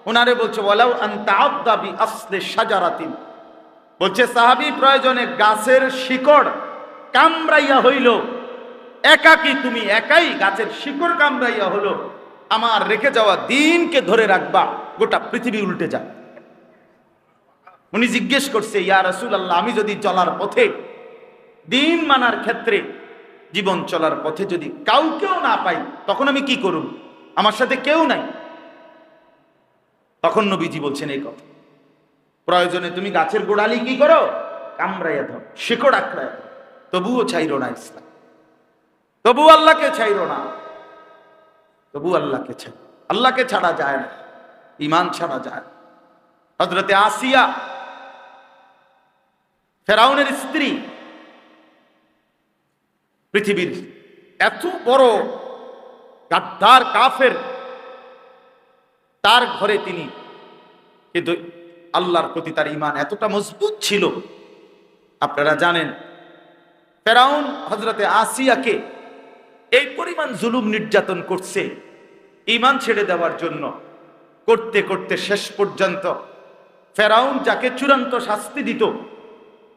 ওনারে বলছে ওয়ালাউ আন তাআদ্দা বি আসলি শাজারাতিন, বলছে সাহাবী প্রয়োজনে গাছের শিকড় কামড়াইয়া হইল, একাকী তুমি একাই গাছের শিকড় কামড়াইয়া হলো, আমার রেখে যাওয়া দিনকে ধরে রাখবা, গোটা পৃথিবী উল্টে যায়। উনি জিজ্ঞেস করছে, ইয়া রাসূলুল্লাহ, আমি যদি চলার পথে, দিন মানার ক্ষেত্রে, জীবন চলার পথে যদি কাউকেও না পাই তখন আমি কি করব? আমার সাথে কেউ নাই। তখন নবীজি বলছেন এই কথা, প্রয়োজনে তুমি গাছের গোড়ালি কি করো, কামড়াইয়া ধরো, শিকড় আঁকড়াইয়া ধরো, তবুও ছাইরো না ইসলাম, তবু আল্লাহকে ছাইরো না, তবু আল্লাহকে ছাই, আল্লাহকে ছাড়া যায় না, ঈমান ছাড়া যায়। হযরতে আসিয়া, ফেরাউনের স্ত্রী, পৃথিবীর এত বড় গাদ্দার কাফের, তার ঘরে তিনি, কিন্তু আল্লাহর প্রতি তার ঈমান এতটা মজবুত ছিল। আপনারা জানেন ফেরাউন হযরতে আসিয়াকে এই পরিমাণ জুলুম নির্যাতন করছে ঈমান ছেড়ে দেওয়ার জন্য, করতে করতে শেষ পর্যন্ত ফেরাউন যাকে চূড়ান্ত শাস্তি দিত,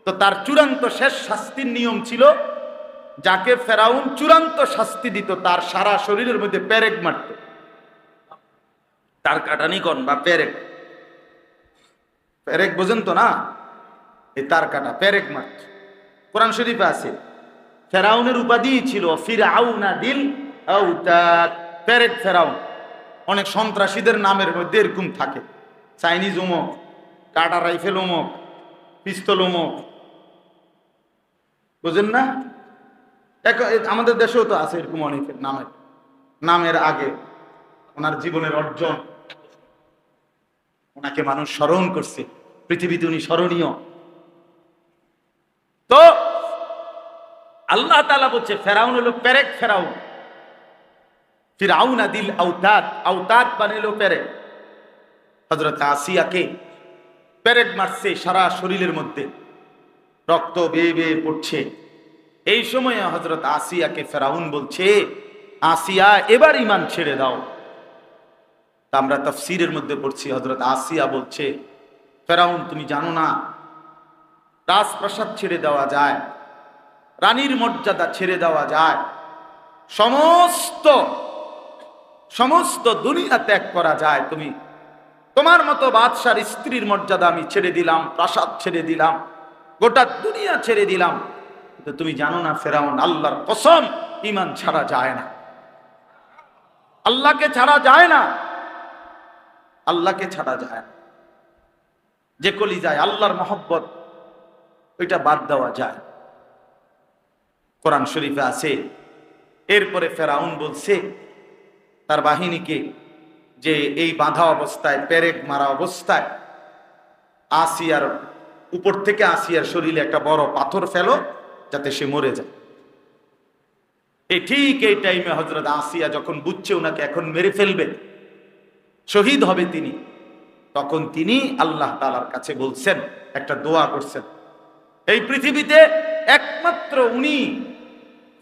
তো তার চূড়ান্ত শেষ শাস্তির নিয়ম ছিল, যাকে ফেরাউন চূড়ান্ত শাস্তি দিত তার সারা শরীরের মধ্যে পেরেক মারত, তার কাটানি কন বা পেরেক, পেরেক বোঝেন তো না, এই তার কাটা পেরেক মারত। কোরআন শরীফে আছে, ফেরাউনের উপাধি ছিল ফিরআউনা দিল আওতাদ, পেরেক ফেরাউন। অনেক সন্ত্রাসীদের নামের মধ্যে এরকম থাকে, চাইনিজ অমুক, কাটা রাইফেল অমুক, পিস্তল অমুক, বুঝেন না? আমাদের দেশেও তো আছে এরকম অনেকের নামের আগে ওনার জীবনের অর্জন, ওনাকে মানুষ স্মরণ করছে, পৃথিবীতে উনি স্মরণীয়। তো আল্লাহ তাআলা বলছে ফেরাউন হলো পেরেক ফেরাউন, ফিরআউনা দিল আওতাদ, আওতাদ বানাইলো পেরেক। হযরত আসিয়াকে পেরেক মারছে সারা শরীরের মধ্যে, রক্ত বেয়ে বেয়ে পড়ছে। এই সময়ে হযরত আসিয়াকে ফেরাউন বলছে, আসিয়া এবার ঈমান ছেড়ে দাও। তা আমরা তাফসীরের মধ্যে পড়ছি, হযরত আসিয়া বলছে, ফেরাউন তুমি জানো না রাজপ্রাসাদ ছেড়ে দেওয়া যায়, রানীর মর্যাদা ছেড়ে দেওয়া যায়, সমস্ত সমস্ত দুনিয়া ত্যাগ করা যায়। তুমি তোমার মতো বাদশার স্ত্রীর মর্যাদা আমি ছেড়ে দিলাম, প্রাসাদ ছেড়ে দিলাম, গোটা দুনিয়া ছেড়ে দিলাম। তো তুমি জানো না ফেরাউন, আল্লাহর কসম ঈমান ছাড়া যায় না, আল্লাহকে ছাড়া যায় না, আল্লাহকে ছাড়া যায় না। যে কলিজায় আল্লাহর মহব্বত ওইটা বাদ দেওয়া যায়। কোরআন শরীফে আছে। এরপরে ফেরাউন বলছে তার বাহিনীকে যে এই বাঁধা অবস্থায়, পেরেক মারা অবস্থায় আসিয়ার উপর থেকে আসিয়ার শরীরে একটা বড় পাথর ফেলো যাতে সে মরে যায়। ঠিক এই টাইমে হযরত আসিয়া যখন বুঝছে ওনাকে এখন মেরে ফেলবে, শহীদ হবে তিনি, তখন তিনি আল্লাহ তাআলার কাছে বলছেন, একটা দোয়া করছেন। এই পৃথিবীতে একমাত্র উনি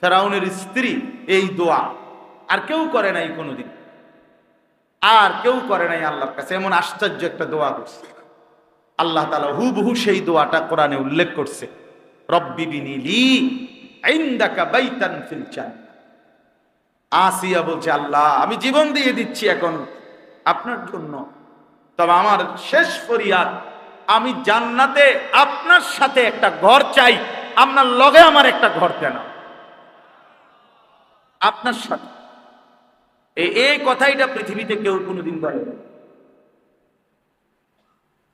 ফেরাউনের স্ত্রী এই দোয়া, আর কেউ করে নাই কোনোদিন, আর কেউ করে নাই আল্লাহর কাছে। এমন আশ্চর্য একটা দোয়া করছে আল্লাহ তাআলা, হুবহু সেই দোয়াটা কোরআনে উল্লেখ করছে, রব্বি বিনি লি ইনদাকা বাইতান ফিল জান্নাহ। আসিয়া বলছে, আল্লাহ আমি জীবন দিয়ে দিচ্ছি এখন আপনার জন্য, তবে আমার শেষ ফরিয়াদ, আমি জান্নাতে আপনার সাথে একটা ঘর চাই, আপনার লগে আমার একটা ঘর দেন আপনার সাথে। এই কথাইটা পৃথিবীতে কেউ কোনোদিন বলে না,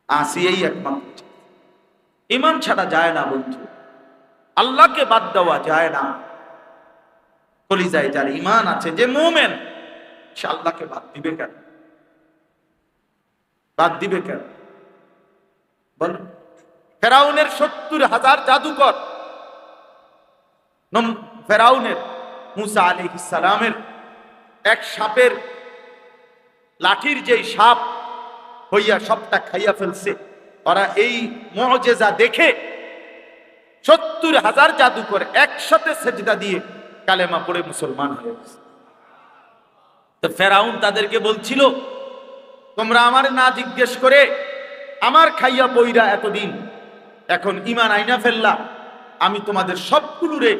আসিয়াই একমাত্র। ঈমান ছাড়া যায় না বন্ধু, আল্লাহকে বাদ দেওয়া যায় না। কলিজায় যার ঈমান আছে, যে মুমিন, সে আল্লাহকে বাদ দিবে কেন? বাদ দিবে কেন বল? ফেরাউনের ৭০,০০০ জাদুকর, ফেরাউনের মুসা আলাইহিস সালামের এক সাপের লাঠির যেই সাপ হইয়া সবটা খাইয়া ফেলছে, ওরা এই মুআজিজা দেখে ৭০,০০০ জাদুকর একসাথে সেজদা দিয়ে কালেমা পড়ে মুসলমান হয়ে গেছে। তো ফেরাউন তাদেরকে বলছিল, তোমরা আমার না জিজ্ঞেস করে আমার খাইয়া পইরা এতদিন, এখন ঈমান আইনা ফেললা, আমি তোমাদের সবগুলোরে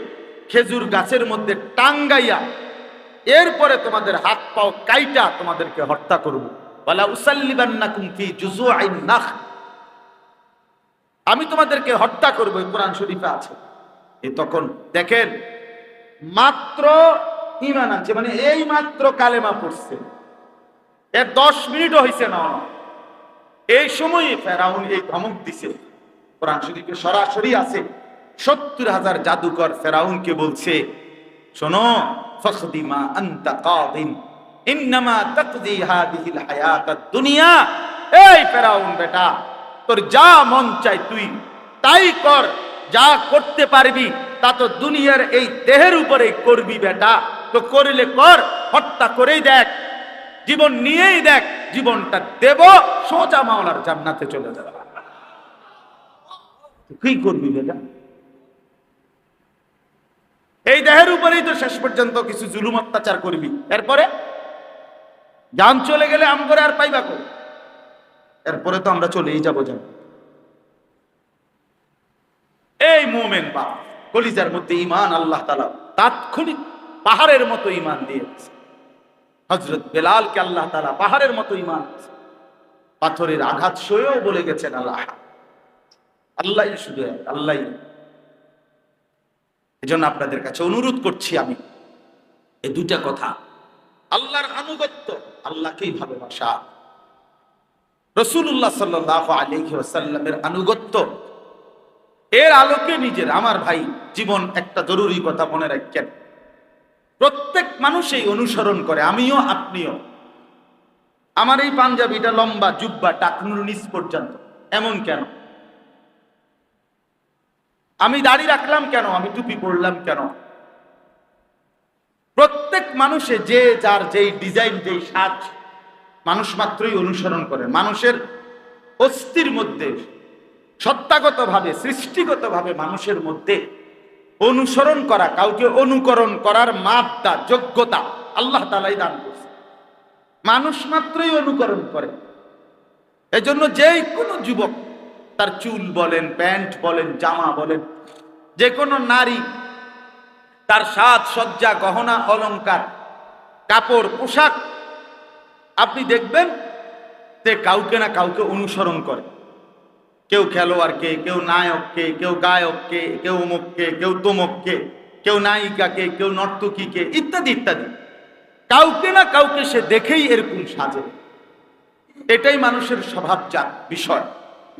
খেজুর গাছের মধ্যে টাঙ্গাইয়া এরপরে তোমাদের হাত পাও কাইটা তোমাদেরকে হত্যা করব। ওয়ালা উসাল্লিবান্নাকুম ফি জুযুআইন নাখ, আমি তোমাদেরকে হত্যা করব, কোরআন শরীফে আছে। তখন দেখেন মাত্র ঈমান আছে, মানে এই মাত্র কালেমা পড়ছে, এর 10 মিনিটও হইছে না, এই সময়ে ফেরাউন এই ধমক দিছে। কোরআন শরীফে সরাসরি আছে, ৭০,০০০ জাদুকর ফেরাউনকে বলছে, শোনো, ফাখদিমা আনতা কাদিন ইন্নামা তাকদি হাদিহিল হায়াতাদ দুনিয়া। এই ফেরাউন বেটা, তোর যা মন চাই তুই তাই কর, যা করতে পারবি তা তো দুনিয়ার এই দেহের উপরে করবি বেটা। তো করলে কর, হত্যা করেই দেখ, জীবন নিয়েই দেখ, জীবনটা দেব, সোজা মাওলার জান্নাতে চলে যাবে। কি করবি বেটা? এই দেহের উপরেই তো শেষ পর্যন্ত কিছু জুলুম অত্যাচার করবি, এরপরে জান চলে গেলে আম করে আর পাইবা কই? এরপরে তো আমরা চলেই যাবো জান। এই মুমিন বাপ, কলিজার মধ্যে ঈমান আল্লাহ তাআলা তাৎক্ষণিক পাহাড়ের মতো ঈমান দিয়েছে। হযরত বেলালকে আল্লাহ তাআলা পাহাড়ের মতো ঈমান দিয়েছে, পাথরের আঘাত সয়েও বলে গেছেন আল্লাহ, আল্লাহই শুধু এক, আল্লাহই। এজন্য আপনাদের কাছে অনুরোধ করছি আমি, এই দুইটা কথা, আল্লাহর আনুগত্য, আল্লাহকেই ভালোবাসা, রাসূলুল্লাহ সাল্লাল্লাহু আলাইহি ওয়াসাল্লামের আনুগত্য, এর আলোকে নিজের, আমার ভাই জীবন একটা জরুরি কথা মনে রাখেন, প্রত্যেক মানুষই অনুসরণ করে, আমিও আপনিও। আমার এই পাঞ্জাবিটা লম্বা, জুব্বা টাকনুর নিচ পর্যন্ত, এমন কেন? আমি দাড়ি রাখলাম কেন? আমি টুপি পরলাম কেন? প্রত্যেক মানুষে যে যার যেই ডিজাইন, যেই সাজ, মানুষ মাত্রই অনুসরণ করে। মানুষের অস্থির মধ্যে, সত্তাগতভাবে, সৃষ্টিগতভাবে মানুষের মধ্যে অনুসরণ করা, কাউকে অনুকরণ করার মাপটা, যোগ্যতা আল্লাহ তাআলাই দান করছে। মানুষ মাত্রই অনুকরণ করে। এজন্য যেই কোনো যুবক, তার চুল বলেন, প্যান্ট বলেন, জামা বলেন, যে কোনো নারী, তার সাজ সজ্জা, গহনা অলংকার, কাপড় পোশাক, আপনি দেখবেন যে কাউকে না কাউকে অনুসরণ করে। কেউ খেলোয়াড়কে, কেউ নায়ককে, কেউ গায়ককে, কেউ অমুককে, কেউ তমুককে, কেউ নায়িকাকে, কেউ নর্তকীকে, ইত্যাদি ইত্যাদি। কাউকে না কাউকে সে দেখেই এরকম সাজে। এটাই মানুষের স্বভাবজাত বিষয়।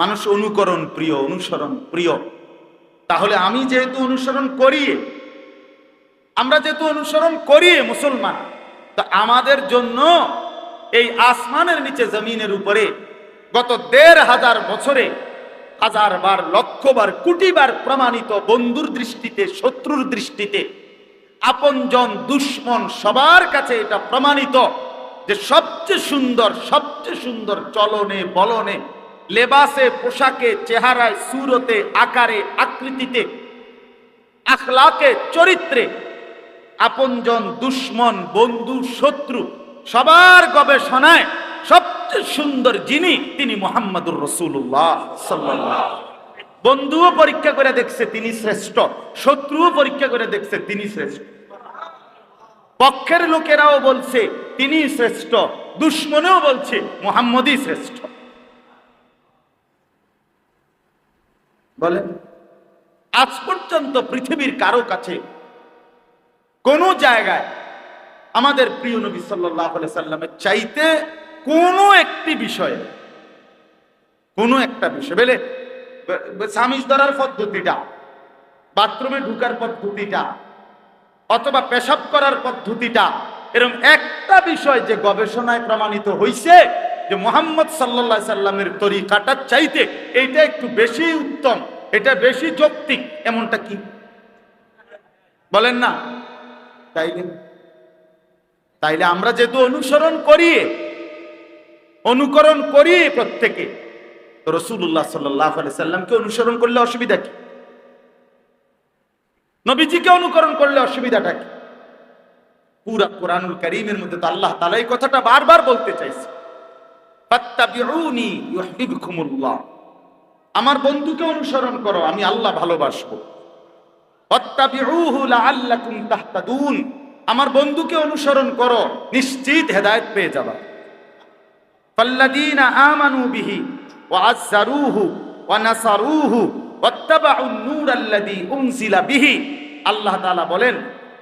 মানুষ অনুকরণ প্রিয়, অনুসরণ প্রিয়। তাহলে আমি যেহেতু অনুসরণ করি, আমরা যেহেতু অনুসরণ করি মুসলমান, তো আমাদের জন্য এই আসমানের নিচে জমিনের উপরে গত ১৫০০ বছরে হাজারবার, লক্ষবার, কোটিবার প্রমাণিত, বন্ধুর দৃষ্টিতে, শত্রুর দৃষ্টিতে, আপনজন দুশ্মন সবার কাছে এটা প্রমাণিত যে সবচেয়ে সুন্দর চলনে বলনে, লেবাসে, পোশাকে, চেহারায়, সুরতে, আকারে, আকৃতিতে, আখলাকে, চরিত্রে, আপনজন দুশ্মন, বন্ধু শত্রু সবার গবেষণায় সবচেয়ে সুন্দর যিনি, তিনি মুহাম্মদুর রাসূলুল্লাহ সাল্লাল্লাহু আলাইহি ওয়াসাল্লাম। বন্ধুও পরীক্ষা করে দেখছে তিনি শ্রেষ্ঠ, শত্রুও পরীক্ষা করে দেখছে তিনি শ্রেষ্ঠ, পক্ষের লোকেরাও বলছে তিনি শ্রেষ্ঠ, দুশ্মনেও বলছে মুহাম্মদই শ্রেষ্ঠ। বলেন, আজ পর্যন্ত পৃথিবীর কারো কাছে কোন জায়গায় আমাদের প্রিয় নবী সাল্লাল্লাহু আলাইহি সাল্লামের চাইতে কোনো একটি বিষয়ে, কোনো একটা বিষয় বলে সামিজ ধরার পদ্ধতিটা, বাথরুমে ঢুকার পদ্ধতিটা, অথবা পেশাব করার পদ্ধতিটা, এরকম একটা বিষয় যে গবেষণায় প্রমাণিত হয়েছে যে মুহাম্মদ সাল্লাল্লাহু আলাইহি সাল্লামের তরিকাটার চাইতে এইটা একটু বেশি উত্তম, এটা বেশি যৌক্তিক, এমনটা কি বলেন না? তাইলে আমরা যেহেতু অনুকরণ করি প্রত্যেকে, তো রাসূলুল্লাহ সাল্লাল্লাহু আলাইহি সাল্লামকে অনুসরণ করলে অসুবিধা কি? নবীজিকে অনুকরণ করলে অসুবিধাটা কি? পুরা কোরআনুল কারীমের মধ্যে তো আল্লাহ তাআলা এই কথাটা বারবার বলতে চাইছে, ফাত্তাবিউনি ইউহিব্বুকুমুল্লাহ, আমার বন্ধুকে অনুসরণ করো, আমি আল্লাহ ভালোবাসবো। ওয়াত্তাবিউহু লাআল্লাকুম তাহতাদুন, আমার বন্ধুকে অনুসরণ করো, নিশ্চিত হেদায়েত পেয়ে যাবা। ফাল্লাযীনা আমানু বিহি ওয়া আযযারুহু ওয়া নাসারুহু ওয়াত্তাবাউন নূরাল্লাযী উনজিলা বিহি, আল্লাহ তাআলা বলেন,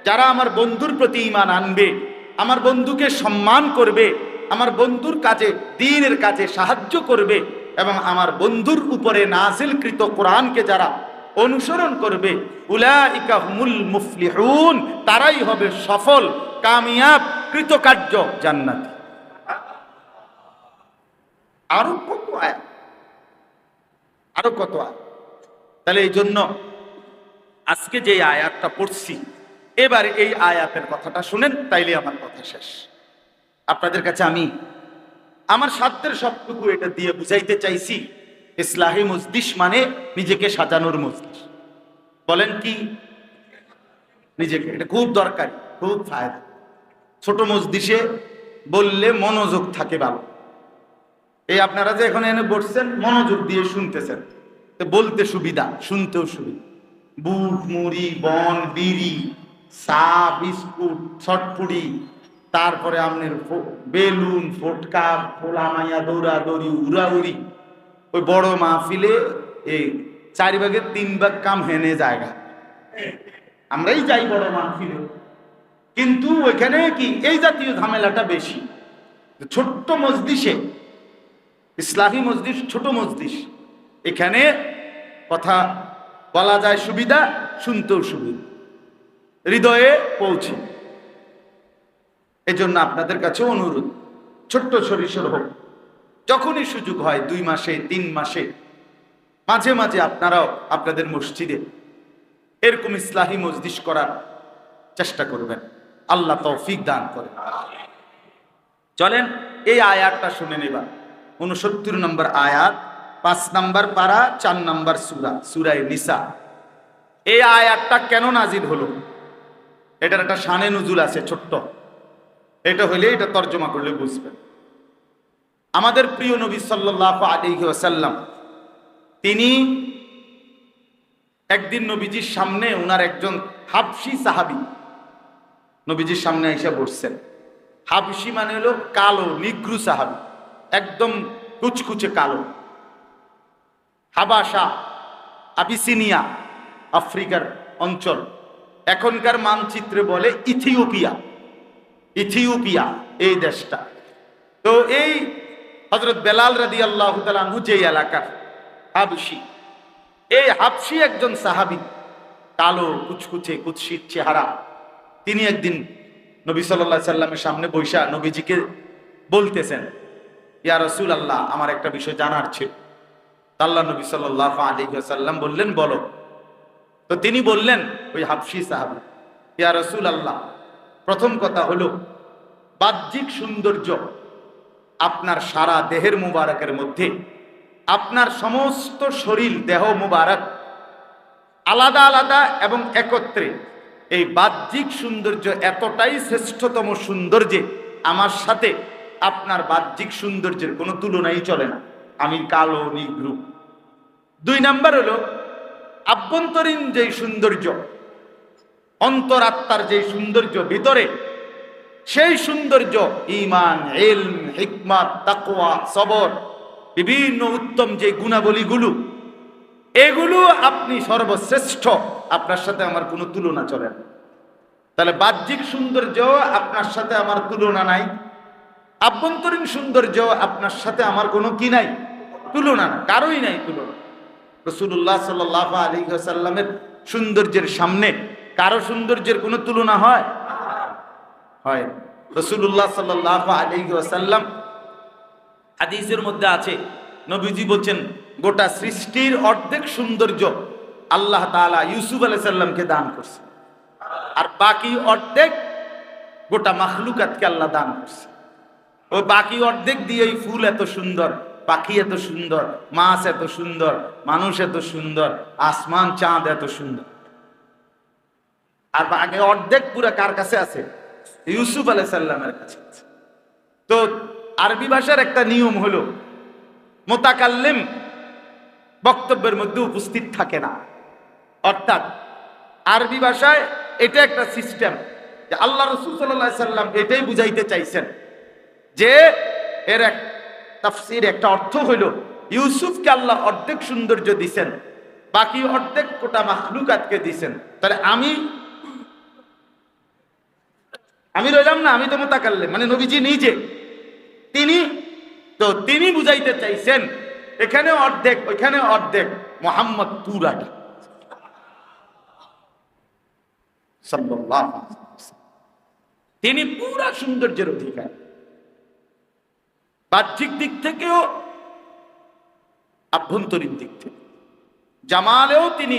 যারা আমার বন্ধুর প্রতি ঈমান আনবে, আমার বন্ধুকে সম্মান করবে, আমার বন্ধুর কাজে, দ্বীনের কাজে সাহায্য করবে, এবং আমার বন্ধুর উপরে নাযিলকৃত কোরআনকে যারা অনুসরণ করবে, উলাইকা হুমুল মুফলিহুন, তারাই হবে সফল, কামিয়াব, কৃতকার্য, জান্নাতি। আরো কত আয়াত, আরো কত আয়াত। তাহলে এই জন্য আজকে যে আয়াতটা পড়ছি, এবারে এই আয়াতের কথাটা শুনেন, তাইলে আমার কথা শেষ। আপনাদের কাছে আমি আমার সাধ্যের সবটুকু এটা দিয়ে বুঝাইতে চাইছি, ইসলাহি মজলিস মানে নিজেকে সাজানোর মজলিস। বলেন কি? নিজেকে, এটা খুব দরকারি, খুব ফায়দা। ছোট মজলিসে বললে মনোযোগ থাকে ভালো। এই আপনারা যে এখন এনে বসছেন, মনোযোগ দিয়ে শুনতেছেন, তো বলতে সুবিধা, শুনতেও সুবিধা। বুট, মুড়ি, বন, বিড়ি, চা, বিস্কুট, ছটপুড়ি, তারপরে আপনার বেলুন, ফটকা, ফোলা মাইয়া, দৌড়াদৌড়ি, উড়াউড়ি, ওই বড় মাহফিলে এই 4 ভাগের 3 ভাগ কাম হেনে জায়গা। আমরাই যাই বড় মাহফিলে, কিন্তু ওইখানে কি এই জাতীয় ঝামেলাটা বেশি। ছোট্ট মজলিসে, ইসলাহি মজলিস ছোট মজলিস, এখানে কথা বলা যায় সুবিধা, শুনতেও সুবিধা, হৃদয়ে পৌঁছে। এজন্য আপনাদের কাছে অনুরোধ, ছোট্ট সরিষর হোক, যখনই সুযোগ হয় 2 মাসে 3 মাসে মাঝে মাঝে আপনারাও আপনাদের মসজিদে এরকম ইসলাহি মজলিস করার চেষ্টা করবেন। আল্লাহ তৌফিক দান করেন। চলেন এই আয়াতটা শুনে নেবা, 69 নম্বর আয়াত। 5 নাম্বার পারা, 4 নাম্বার সূরা, সূরা নিসা। এই আয়াতটা কেন নাজিল হলো, এটার একটা শানে নুজুল আছে ছোট্ট, এটা হইলে এটা তর্জমা করলে বুঝবেন। আমাদের প্রিয় নবী সাল্লাল্লাহু আলাইহি ওয়াসাল্লাম তিনি একদিন নবীজির সামনে, ওনার একজন হাবশী সাহাবী নবীজির সামনে এসে বসছেন। হাবশী মানে হলো কালো, নিগ্রু সাহাবী, একদম কুচকুচে কালো। হাবাসা, আবিসিনিয়া, আফ্রিকার অঞ্চল, এখনকার মানচিত্রে বলে ইথিওপিয়া। ইথিওপিয়া এই দেশটা। তো এই হযরত বেলাল রাদিয়াল্লাহু তাআলা আনহু যে এলাকার হাবশী, এই হাবশী একজন সাহাবী, কালো কুচকুচে কুৎসিত চেহারা। তিনি একদিন নবী সাল্লাল্লাহু আলাইহি সাল্লামের সামনে বৈশা নবীজিকে বলতেছেন, ইয়া রাসূলুল্লাহ, আমার একটা বিষয় জানার ছিল। আল্লাহ নবী সাল্লাল্লাহু আলাইহি ওয়াসাল্লাম বললেন, বলো। তো তিনি বললেন, ওই হাবশী সাহাবী, ইয়া রাসূলুল্লাহ, প্রথম কথা হলো বাহ্যিক সৌন্দর্য আপনার সারা দেহের মুবারকের মধ্যে, আপনার সমস্ত শরীর দেহ মুবারক আলাদা আলাদা এবং একত্রে, এই বাহ্যিক সৌন্দর্য এতটাই শ্রেষ্ঠতম সৌন্দর্যে আমার সাথে আপনার বাহ্যিক সৌন্দর্যের কোনো তুলনাই চলে না। আমি কালো নিগ্রু। 2 নাম্বার হলো আভ্যন্তরীণ যে সৌন্দর্য, অন্তরাত্মার যে সৌন্দর্য ভিতরে, সেই সৌন্দর্য ঈমান, ইলম, হিকমত, তাকওয়া, সবর, বিভিন্ন উত্তম যে গুণাবলীগুলো, এগুলো আপনি সর্বশ্রেষ্ঠ, আপনার সাথে আমার কোনো তুলনা চলে না। তাহলে বাহ্যিক সৌন্দর্য আপনার সাথে আমার তুলনা নাই, আভ্যন্তরীণ সৌন্দর্য আপনার সাথে আমার কোনো কি নাই, তুলনা না, কারোই নাই তুলনা। রাসূলুল্লাহ সাল্লাল্লাহু আলাইহি ওয়াসাল্লামের সৌন্দর্যের সামনে কারো সৌন্দর্যের কোনো তুলনা হয়? হয়। রাসূলুল্লাহ সাল্লাল্লাহু আলাইহি ওয়াসাল্লাম হাদিসের মধ্যে আছে, নবীজি বলছেন, গোটা সৃষ্টির অর্ধেক সৌন্দর্য আল্লাহ তাআলা ইউসুফ আলাইহিস সালামকে দান করছে, আর বাকি অর্ধেক গোটা মাখলুকাতকে আল্লাহ দান করছে। ওই বাকি অর্ধেক দিয়েই ফুল এত সুন্দর, পাখি এত সুন্দর, মাছ এত সুন্দর, মানুষ এত সুন্দর, আসমান চাঁদ এত সুন্দর। আর বাকি অর্ধেক পুরা কার কাছে আছে? ইউসুফ আলাইহিস সালামের কাছে আছে। তো আরবি ভাষার একটা নিয়ম হলো, মুতাকাল্লিম বক্তব্যের মধ্যে উপস্থিত থাকে না। অর্থাৎ আরবি ভাষায় এটা একটা সিস্টেম যে আল্লাহ রাসূল সাল্লাল্লাহু আলাইহি সাল্লাম এটাই বুঝাইতে চাইছেন যে এর এক তাফসীর, একটা অর্থ হলো ইউসুফকে আল্লাহ অর্ধেক সৌন্দর্য দিছেন, বাকি অর্ধেক গোটা মাখলুকাতকে দিছেন। তাহলে আমি রইলাম না, আমি তো মুতাকাল্লিম, মানে নবীজি নিজে, তিনি বুঝাইতে চাইছেন এখানে অর্ধেক ওইখানে অর্ধেক, মুহাম্মদ পুরাটা সাল্লাল্লাহু আলাইহি ওয়াসাল্লাম, তিনি পুরা সৌন্দর্যের অধিকারী। বাহ্যিক দিক থেকেও, আভ্যন্তরীণ দিক থেকে, জামালেও তিনি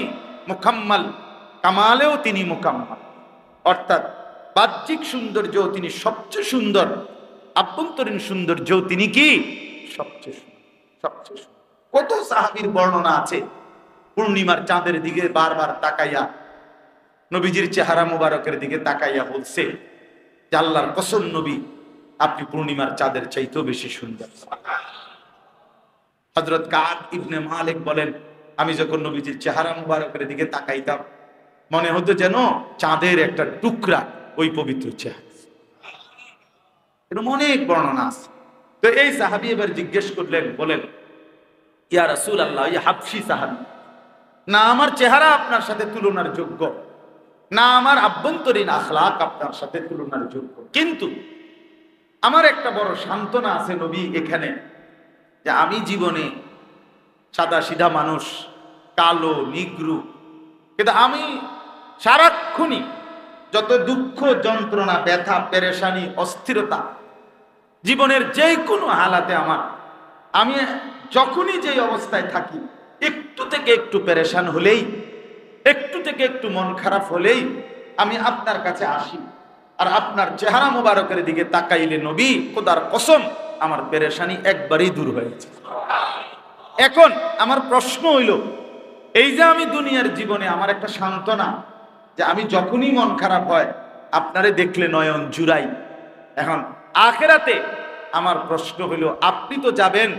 মুকাম্মাল, কামালেও তিনি মুকাম্মাল। অর্থাৎ বাহ্যিক সৌন্দর্যও তিনি সবচেয়ে সুন্দর, আভ্যন্তরীণ সৌন্দর্যও তিনি কি সবচেয়ে সুন্দর, সবচেয়ে সুন্দর। কত সাহাবীর বর্ণনা আছে, পূর্ণিমার চাঁদের দিকে বারবার তাকাইয়া, নবীজির চেহারা মুবারকের দিকে তাকাইয়া বলছে যে আল্লাহর কসম নবী, আপনি পূর্ণিমার চাঁদের চাইতেও বেশি সুন্দর। হযরত কাব ইবনে মালিক বলেন, আমি যখন নবীজির চেহারা মুবারকের দিকে তাকাইতাম, মনে হতো যেন চাঁদের একটা টুকরা ওই পবিত্র চেহারা। এরকম অনেক বর্ণনা আছে। তো এই সাহাবী এবার জিজ্ঞেস করলেন, বলেন, ইয়া রাসূলুল্লাহ, ইয়া হাবশী সাহাবী, না আমার চেহারা আপনার সাথে তুলনার যোগ্য, না আমার আভ্যন্তরীণ আখলাক আপনার সাথে তুলনার যোগ্য, কিন্তু আমার একটা বড় সান্ত্বনা আছে নবী এখানে, যে আমি জীবনে সাদা সিধা মানুষ, কালো নিগ্রু, কিন্তু আমি সারাক্ষণই যত দুঃখ যন্ত্রণা, ব্যথা, পেরেশানি, অস্থিরতা, জীবনের যে কোনো হালাতে আমি যখনই যে অবস্থায় থাকি, একটু থেকে একটু পেরেশান হলেই, একটু থেকে একটু মন খারাপ হলেই আমি আপনার কাছে আসি, আর আপনার চেহারা মোবারকের দিকে তাকাইলে নবী, খোদার কসম, আমার পেরেশানি একবারেই দূর হয়েছে, এখন আমার প্রশ্ন হইল, এই যে আমি দুনিয়ার জীবনে আমার একটা সান্ত্বনা, যে আমি যখনই মন খারাপ হয় আপনারে দেখলে নয়ন জুড়াই। এখন আখিরাতে আমার প্রশ্ন হইল, আপনি তো যাবেন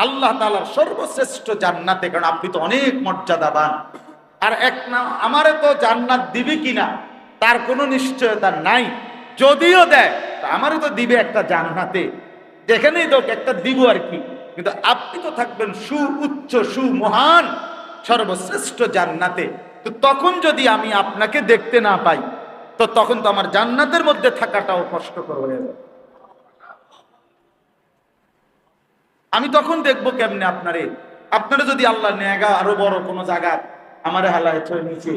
আল্লাহ তাআলার সর্বশ্রেষ্ঠ জান্নাতে, কারণ আপনি তো অনেক মর্যাদাবান। আর এক না আমারে তো জান্নাত দিবে কিনা তার কোনো নিশ্চয়তা নাই, যদিও দেয় আমারে তো দিবে একটা জান্নাতে, যেখানেই তো একটা দিব আর কি। কিন্তু আপনি তো থাকবেন সুউচ্চ সুমহান সর্বশ্রেষ্ঠ জান্নাতে। তো তখন যদি আমি আপনাকে দেখতে না পাই, তো তখন তো আমার জান্নাতের মধ্যে থাকাটাও কষ্টকর হয়ে যাবে। আমি তখন দেখবো কেমনে আপনারে? আপনারা যদি আল্লাহ নেগা আরো বড় কোনো জায়গা আমারে হালায় ছয় নিচে,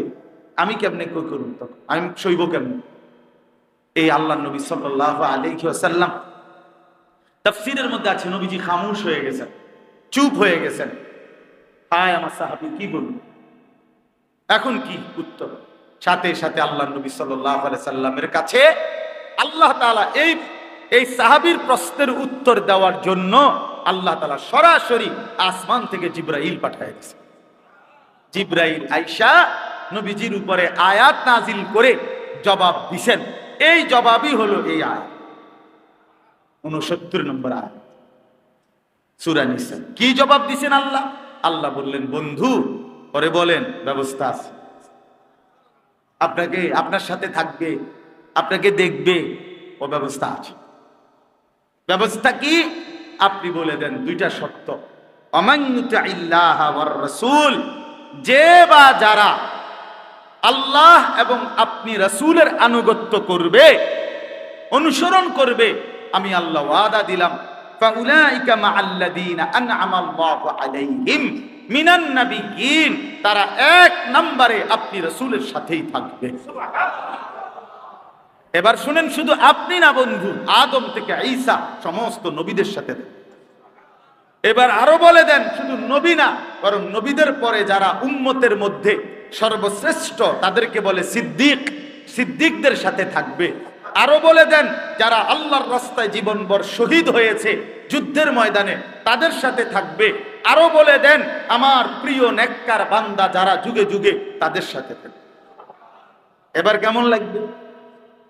আমি কেমনে কই করব? তখন আমি সইব কেমনে? এই আল্লাহ নবী সাল্লাল্লাহু আলাইহি ওয়াসাল্লাম তাফসীরের মধ্যে আছে, নবীজি খামোশ হয়ে গেছেন, চুপ হয়ে গেছেন। হায় আমার সাহাবী কি বলবো, এখন কি উত্তর? সাথে সাথে আল্লাহ নবী সাল্লাল্লাহু আলাইহি সাল্লামের কাছে আল্লাহ তাআলা এই সাহাবীর প্রশ্নের উত্তর দেওয়ার জন্য আল্লাহ তাআলা সরাসরি আসমান থেকে জিবরাইল পাঠিয়ে দিয়েছে। জিবরাইল আয়েশা নবীজির উপরে আয়াত নাজিল করে জবাব দিবেন। এই জবাবই হলো এই আয়াত 69 নম্বর আয়াত সূরা নিসা। কি জবাব দিবেন আল্লাহ? আল্লাহ বললেন, বন্ধু পরে বলেন ব্যবস্থা আছে, আপনাকে আপনার সাথে থাকবে, আপনাকে দেখবে, ও ব্যবস্থা আছে। ব্যবস্থা কি? আপনি বলে দেন দুইটা শর্ত। আমান ইউতিল্লাহ ওয়ার রাসূল, যে বা যারা আল্লাহ এবং আপনি রাসূলের আনুগত্য করবে, অনুসরণ করবে, আমি আল্লাহ ওয়াদা দিলাম, ফাউলাইকা মাআল্লাযীনা আনআমা আল্লাহু আলাইহিম মিনান নাবিয়্যিন, তারা এক নম্বরে আপনি রাসূলের সাথেই থাকবে। এবার শুনেন, শুধু আপনি না বন্ধু, আদম থেকে ঈসা সমস্ত নবীদের সাথে। এবার আরো বলে দেন, শুধু নবী না, বরং নবীদের পরে যারা উম্মতের মধ্যে সর্বশ্রেষ্ঠ তাদেরকে বলে সিদ্দিক, সিদ্দিকদের সাথে থাকবে। আরো বলে দেন, যারা আল্লাহর রাস্তায় জীবনভর শহীদ হয়েছে যুদ্ধের ময়দানে, তাদের সাথে থাকবে। আরো বলে দেন, আমার প্রিয় নেককার বান্দা যারা যুগে যুগে, তাদের সাথে থাকবে। এবার কেমন লাগবে?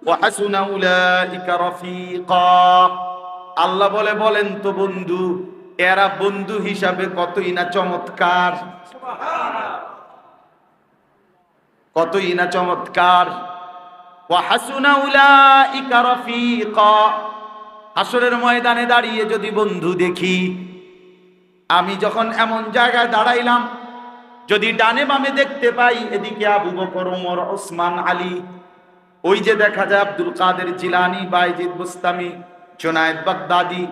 ওয়া হাসুনা উলাইকা রাফিকা। আল্লাহ বলেন তো বন্ধু, এরা বন্ধু হিসাবে কতই না চমৎকার, কতই না চমৎকার। ওয়া হাসুনা উলাইকা রাফিকা। হাসরের ময়দানে দাঁড়িয়ে যদি বন্ধু দেখি, আমি যখন এমন জায়গায় দাঁড়াইলাম, যদি ডানে বামে দেখতে পাই, এদিকে আবু বকর, ওমর, ওসমান, আলী, ওই যে দেখা যায় আব্দুল কাদের জিলানী, বাইজিদ বুস্তামি, জুনায়েদ বাগদাদি,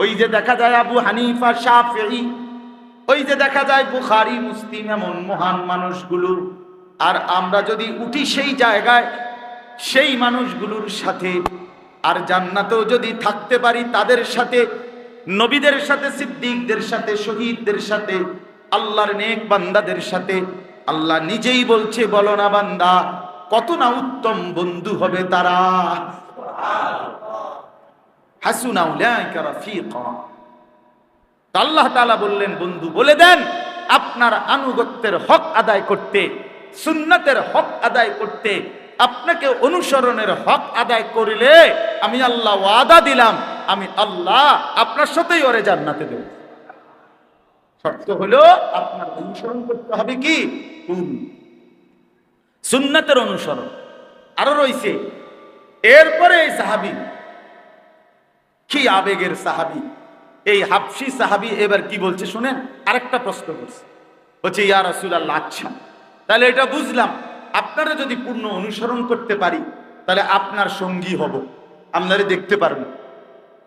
ওই যে দেখা যায় আবু হানিফা, শাফিঈ, ওই যে দেখা যায় বুখারী, মুসলিম, এমন মহান মানুষগুলো। আর আমরা যদি উঠি সেই জায়গায়, সেই মানুষগুলোর সাথে, আর জান্নাতেও যদি থাকতে পারি তাদের সাথে, নবীদের সাথে, সিদ্দিকদের সাথে, শহীদদের সাথে, আল্লাহর নেক বান্দাদের সাথে। আল্লাহ নিজেই বলছে, বলো না বান্দা, কত না উত্তম বন্ধু হবে তারা। হাসুনা উলাইকা রাফিকা। আল্লাহ তাআলা বললেন, বন্ধু বলে দেন, আপনার আনুগত্যের হক আদায় করতে, সুন্নাতের হক আদায় করতে, আপনাকে অনুসরণের হক আদায় করলে আমি আল্লাহ ওয়াদা দিলাম, আমি আল্লাহ আপনার সাথেই ওরে জান্নাতে দেব। শর্ত হলো আপনার অনুসরণ করতে হবে কি? সুন্নাতের অনুসরণ। আরো রয়েছে, এরপরে এই সাহাবী, কি আবেগের সাহাবী, এই হাবশী সাহাবী এবার কি বলছে শুনেন। আরেকটা প্রশ্ন করছে, বলছে, ইয়া রাসূলুল্লাহ, আচ্ছা তাহলে এটা বুঝলাম, আপনারা যদি পূর্ণ অনুসরণ করতে পারি তাহলে আপনার সঙ্গী হব, আপনারা দেখতে পারবেন।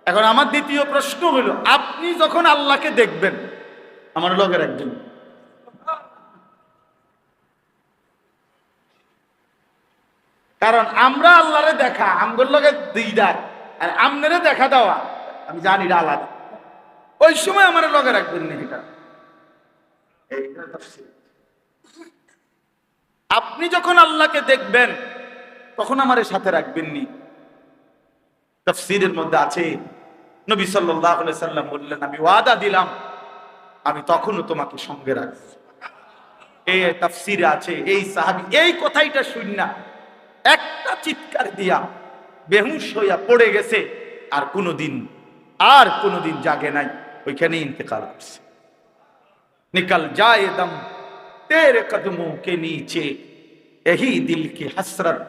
এখন আমার দ্বিতীয় প্রশ্ন হলো, আপনি যখন আল্লাহকে দেখবেন, আমার লগের একজন, কারণ আমরা আল্লাহরে দেখা আমগর লগে দিদার, আর আমনেরে দেখা দেওয়া আমি জানি এটা আলাদা। ওই সময় আমার লগে রাখবেন না, এটা এইটা তাফসীর। আপনি যখন আল্লাহকে দেখবেন তখন আমারে সাথে রাখবেন নি। তাফসীরের মধ্যে আছে, নবী সাল্লাল্লাহু আলাইহি সাল্লাম বললেন, আমি ওয়াদা দিলাম আমি তখনও তোমাকে সঙ্গে রাখবো। এই তাফসিরে আছে এই সাহাবী এই কথাইটা শুন না একটা চিৎকার দিয়া বেহুশ হইয়া পড়ে গেছে, আর কোনোদিন জাগে নাই, ওইখানে ইন্তেকাল করছে। নিকল যায় দম তেরে কদমোं के नीचे यही दिल की हसरत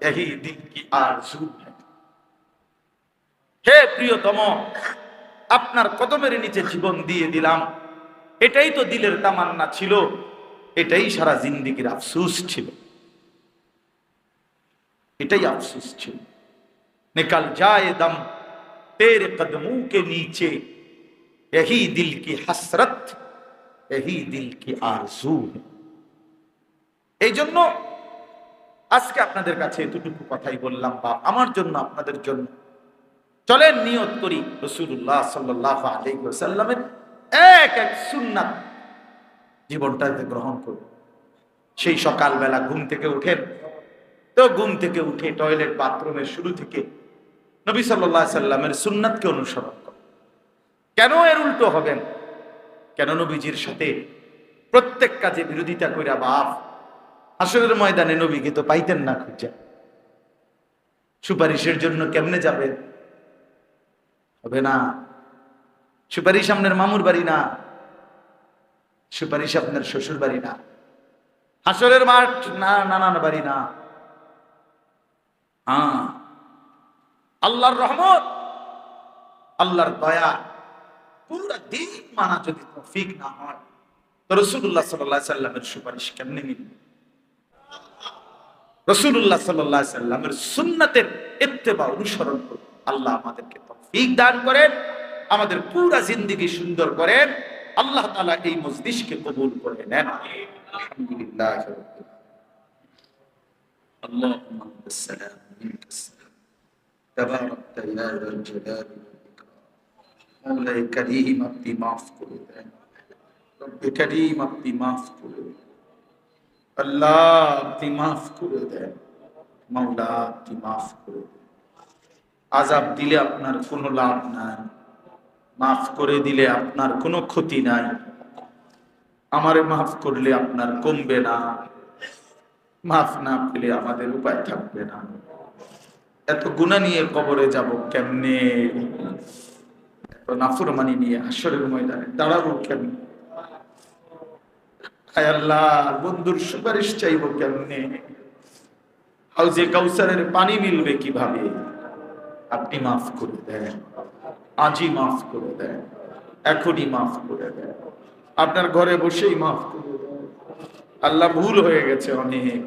यही दिल की आरज़ू है। হে প্রিয়তম, আপনার কদমের নিচে জীবন দিয়ে দিলাম, এটাই তো দিলের তামান্না ছিল, এটাই সারা জিন্দেগীর আফসোস ছিল, এটাই আফসোস ছিল। निकल जाए दम तेरे कदमों के नीचे यही दिल की हसरत यही दिल की आरज़ू है। এই জন্য আজকে আপনাদের কাছে এতটুকু কথাই বললাম, বা আমার জন্য আপনাদের জন্য চলেন নিয়ত করি রাসূলুল্লাহ সাল্লাল্লাহু আলাইহি ওয়াসাল্লামের এক এক সুন্নাত জীবনটাতে গ্রহণ করব। সেই সকালবেলা ঘুম থেকে উঠেন, তো ঘুম থেকে উঠে টয়লেট বাথরুমের শুরু থেকে নবী সাল্লাল্লাহু আলাইহি সাল্লামের সুন্নাতকে অনুসরণ করেন। কেন এর উল্টো হবেন? কেন নবীজির সাথে প্রত্যেক কাজে বিরোধিতা কইরা বাপ হাসরের ময়দানে নবীকে তো পাইতেন না খুঁজে, সুপারিশের জন্য কেমনে যাবেন? হবে না। সুপারিশ আপনার মামুর বাড়ি না, সুপারিশ আপনার শ্বশুর বাড়ি না, হাসরের মাঠ না, নানার বাড়ি না। আল্লাহর রহমত, আল্লাহর দয়া, পুরো দিন মানা যদি তৌফিক না হয় তো রাসূলুল্লাহ সাল্লাল্লাহু আলাইহি সাল্লামের সুপারিশ কেমনে মিলবে? রাসূলুল্লাহ সাল্লাল্লাহু আলাইহি সাল্লামের সুন্নাতের ইত্তেবা অনুসরণ করুন। আল্লাহ আমাদেরকে তৌফিক দান করেন, আমাদের পুরো জিন্দেগি সুন্দর করেন। আল্লাহ তাআলা এই মজলিসকে কবুল করে নেন। আলহামদুলিল্লাহ আল্লাহুম্মা বিসসালাম মিনকাস সালাম তাবারাকতা ইয়া যাল জালালি ওয়াল ইকরাম। মওলাই করিম আপনি মাফ করে দেন, রব্বে করিম আপনি মাফ করে দেন, আল্লাহ আপনি মাফ করে দেন, মাওলা আপনি মাফ করে দেন। আযাব দিলে আপনার কোনো লাভ নাই, মাফ করে দিলে আপনার কোনো ক্ষতি নাই। আমারে মাফ করলে আপনার কমবে না, মাফ না পেলে আমাদের উপায় থাকবে না। এত গুনাহ নিয়ে কবরে যাব কেমনে? এত নাফরমানি নিয়ে হাসরের ময়দানে দাঁড়াবো কেমনে? হায় আল্লাহ, বন্ধুর সুপারিশ চাইবো কেমনে? হাউজে কাউসারের পানি মিলবে কিভাবে? আপনি মাফ করে দেন, আজই মাফ করে দেন, এখনই মাফ করে দেন, আপনার ঘরে বসেই মাফ করে দেন। আল্লাহ, ভুল হয়ে গেছে অনেক,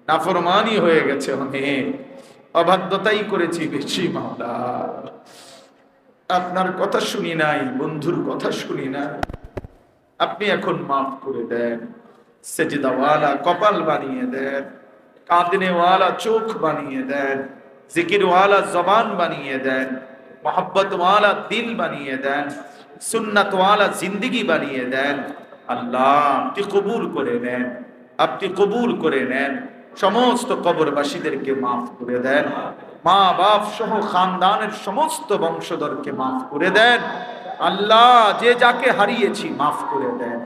নাফরমানি হয়ে গেছে অনেক, অবাধ্যতাই করেছি বেশি। মাওলা, আপনার কথা শুনি নাই, বন্ধুর কথা শুনি নাই, আপনি এখন মাফ করে দেন। সেজদাওয়ালা কপাল বানিয়ে দেন, কাঁদনেওয়ালা চোখ বানিয়ে দেন, জিকিরওয়ালা জবান বানিয়ে দেন, মোহাব্বতওয়ালা দিল বানিয়ে দেন, সুন্নাতওয়ালা জিন্দেগি বানিয়ে দেন। আল্লাহ, আপনি কবুল করে নেন, আপনি কবুল করে নেন। সমস্ত কবরবাসীদেরকে মাফ করে দেন, মা বাপ সহ খানদানের সমস্ত বংশধরকে মাফ করে দেন। আল্লাহ, যে যাকে হারিয়েছি মাফ করে দেন,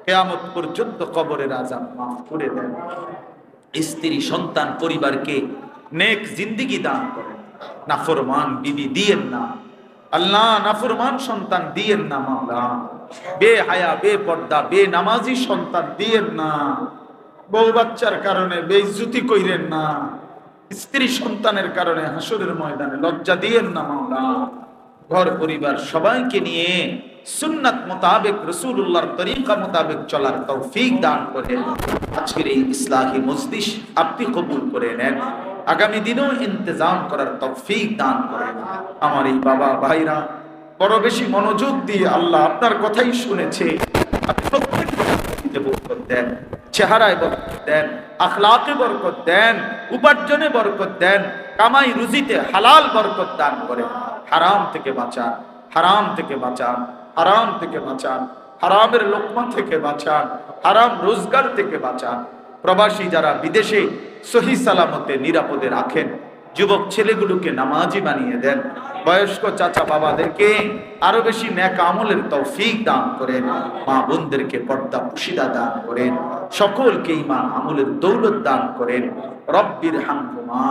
কিয়ামত পর্যন্ত কবরের আযাব মাফ করে দেন। স্ত্রী সন্তান পরিবারকে নেক জিন্দেগি দান করেন। নাফরমান বিবি দিয়েন না আল্লাহ, নাফরমান সন্তান দিয়েন না মাওলা, বেহায়া বেপর্দা বেনামাজি সন্তান দিয়েন না, বউ বাচ্চার কারণে বেইজ্জতি কইরেন না, স্ত্রী সন্তানের কারণে হাসরের ময়দানে লজ্জা দিয়েন না মাওলা। ঘর পরিবার সবাইকে নিয়ে সুন্নাত মোতাবেক রাসূলুল্লাহর তরিকা মোতাবেক চলার তৌফিক দান করেন। আজকের এই ইসলাহি মজলিস আপনি কবুল করে নেন, আগামী দিনেও ইন্তজাম করার তৌফিক দান করেন। আমার এই বাবা ভাইরা বড় বেশি মনোযোগ দিয়ে আল্লাহ আপনার কথাই শুনেছে, আপনি প্রত্যেককে বরকত দেন, চেহারায় বরকত দেন, আখলাকে বরকত দেন, উপার্জনে বরকত দেন, কামাই রুজিতে হালাল বরকত দান করেন। হারাম থেকে বাঁচান, হারাম থেকে বাঁচান, হারাম থেকে বাঁচান, হারামের লোকমা থেকে বাঁচান, হারাম রোজগার থেকে বাঁচান। প্রবাসী যারা বিদেশে সহি সালামতে নিরাপদে রাখেন, যুবক ছেলেগুলোকে নামাজি বানিয়ে দেন, বয়স্ক চাচা বাবাদেরকে আরো বেশি নেক আমলের তৌফিক দান করেন, মা বোনদেরকে পর্দা পুশিদা দান করেন, সকলকে ঈমান আমলের দৌলত দান করেন। রব্বির হামহুমা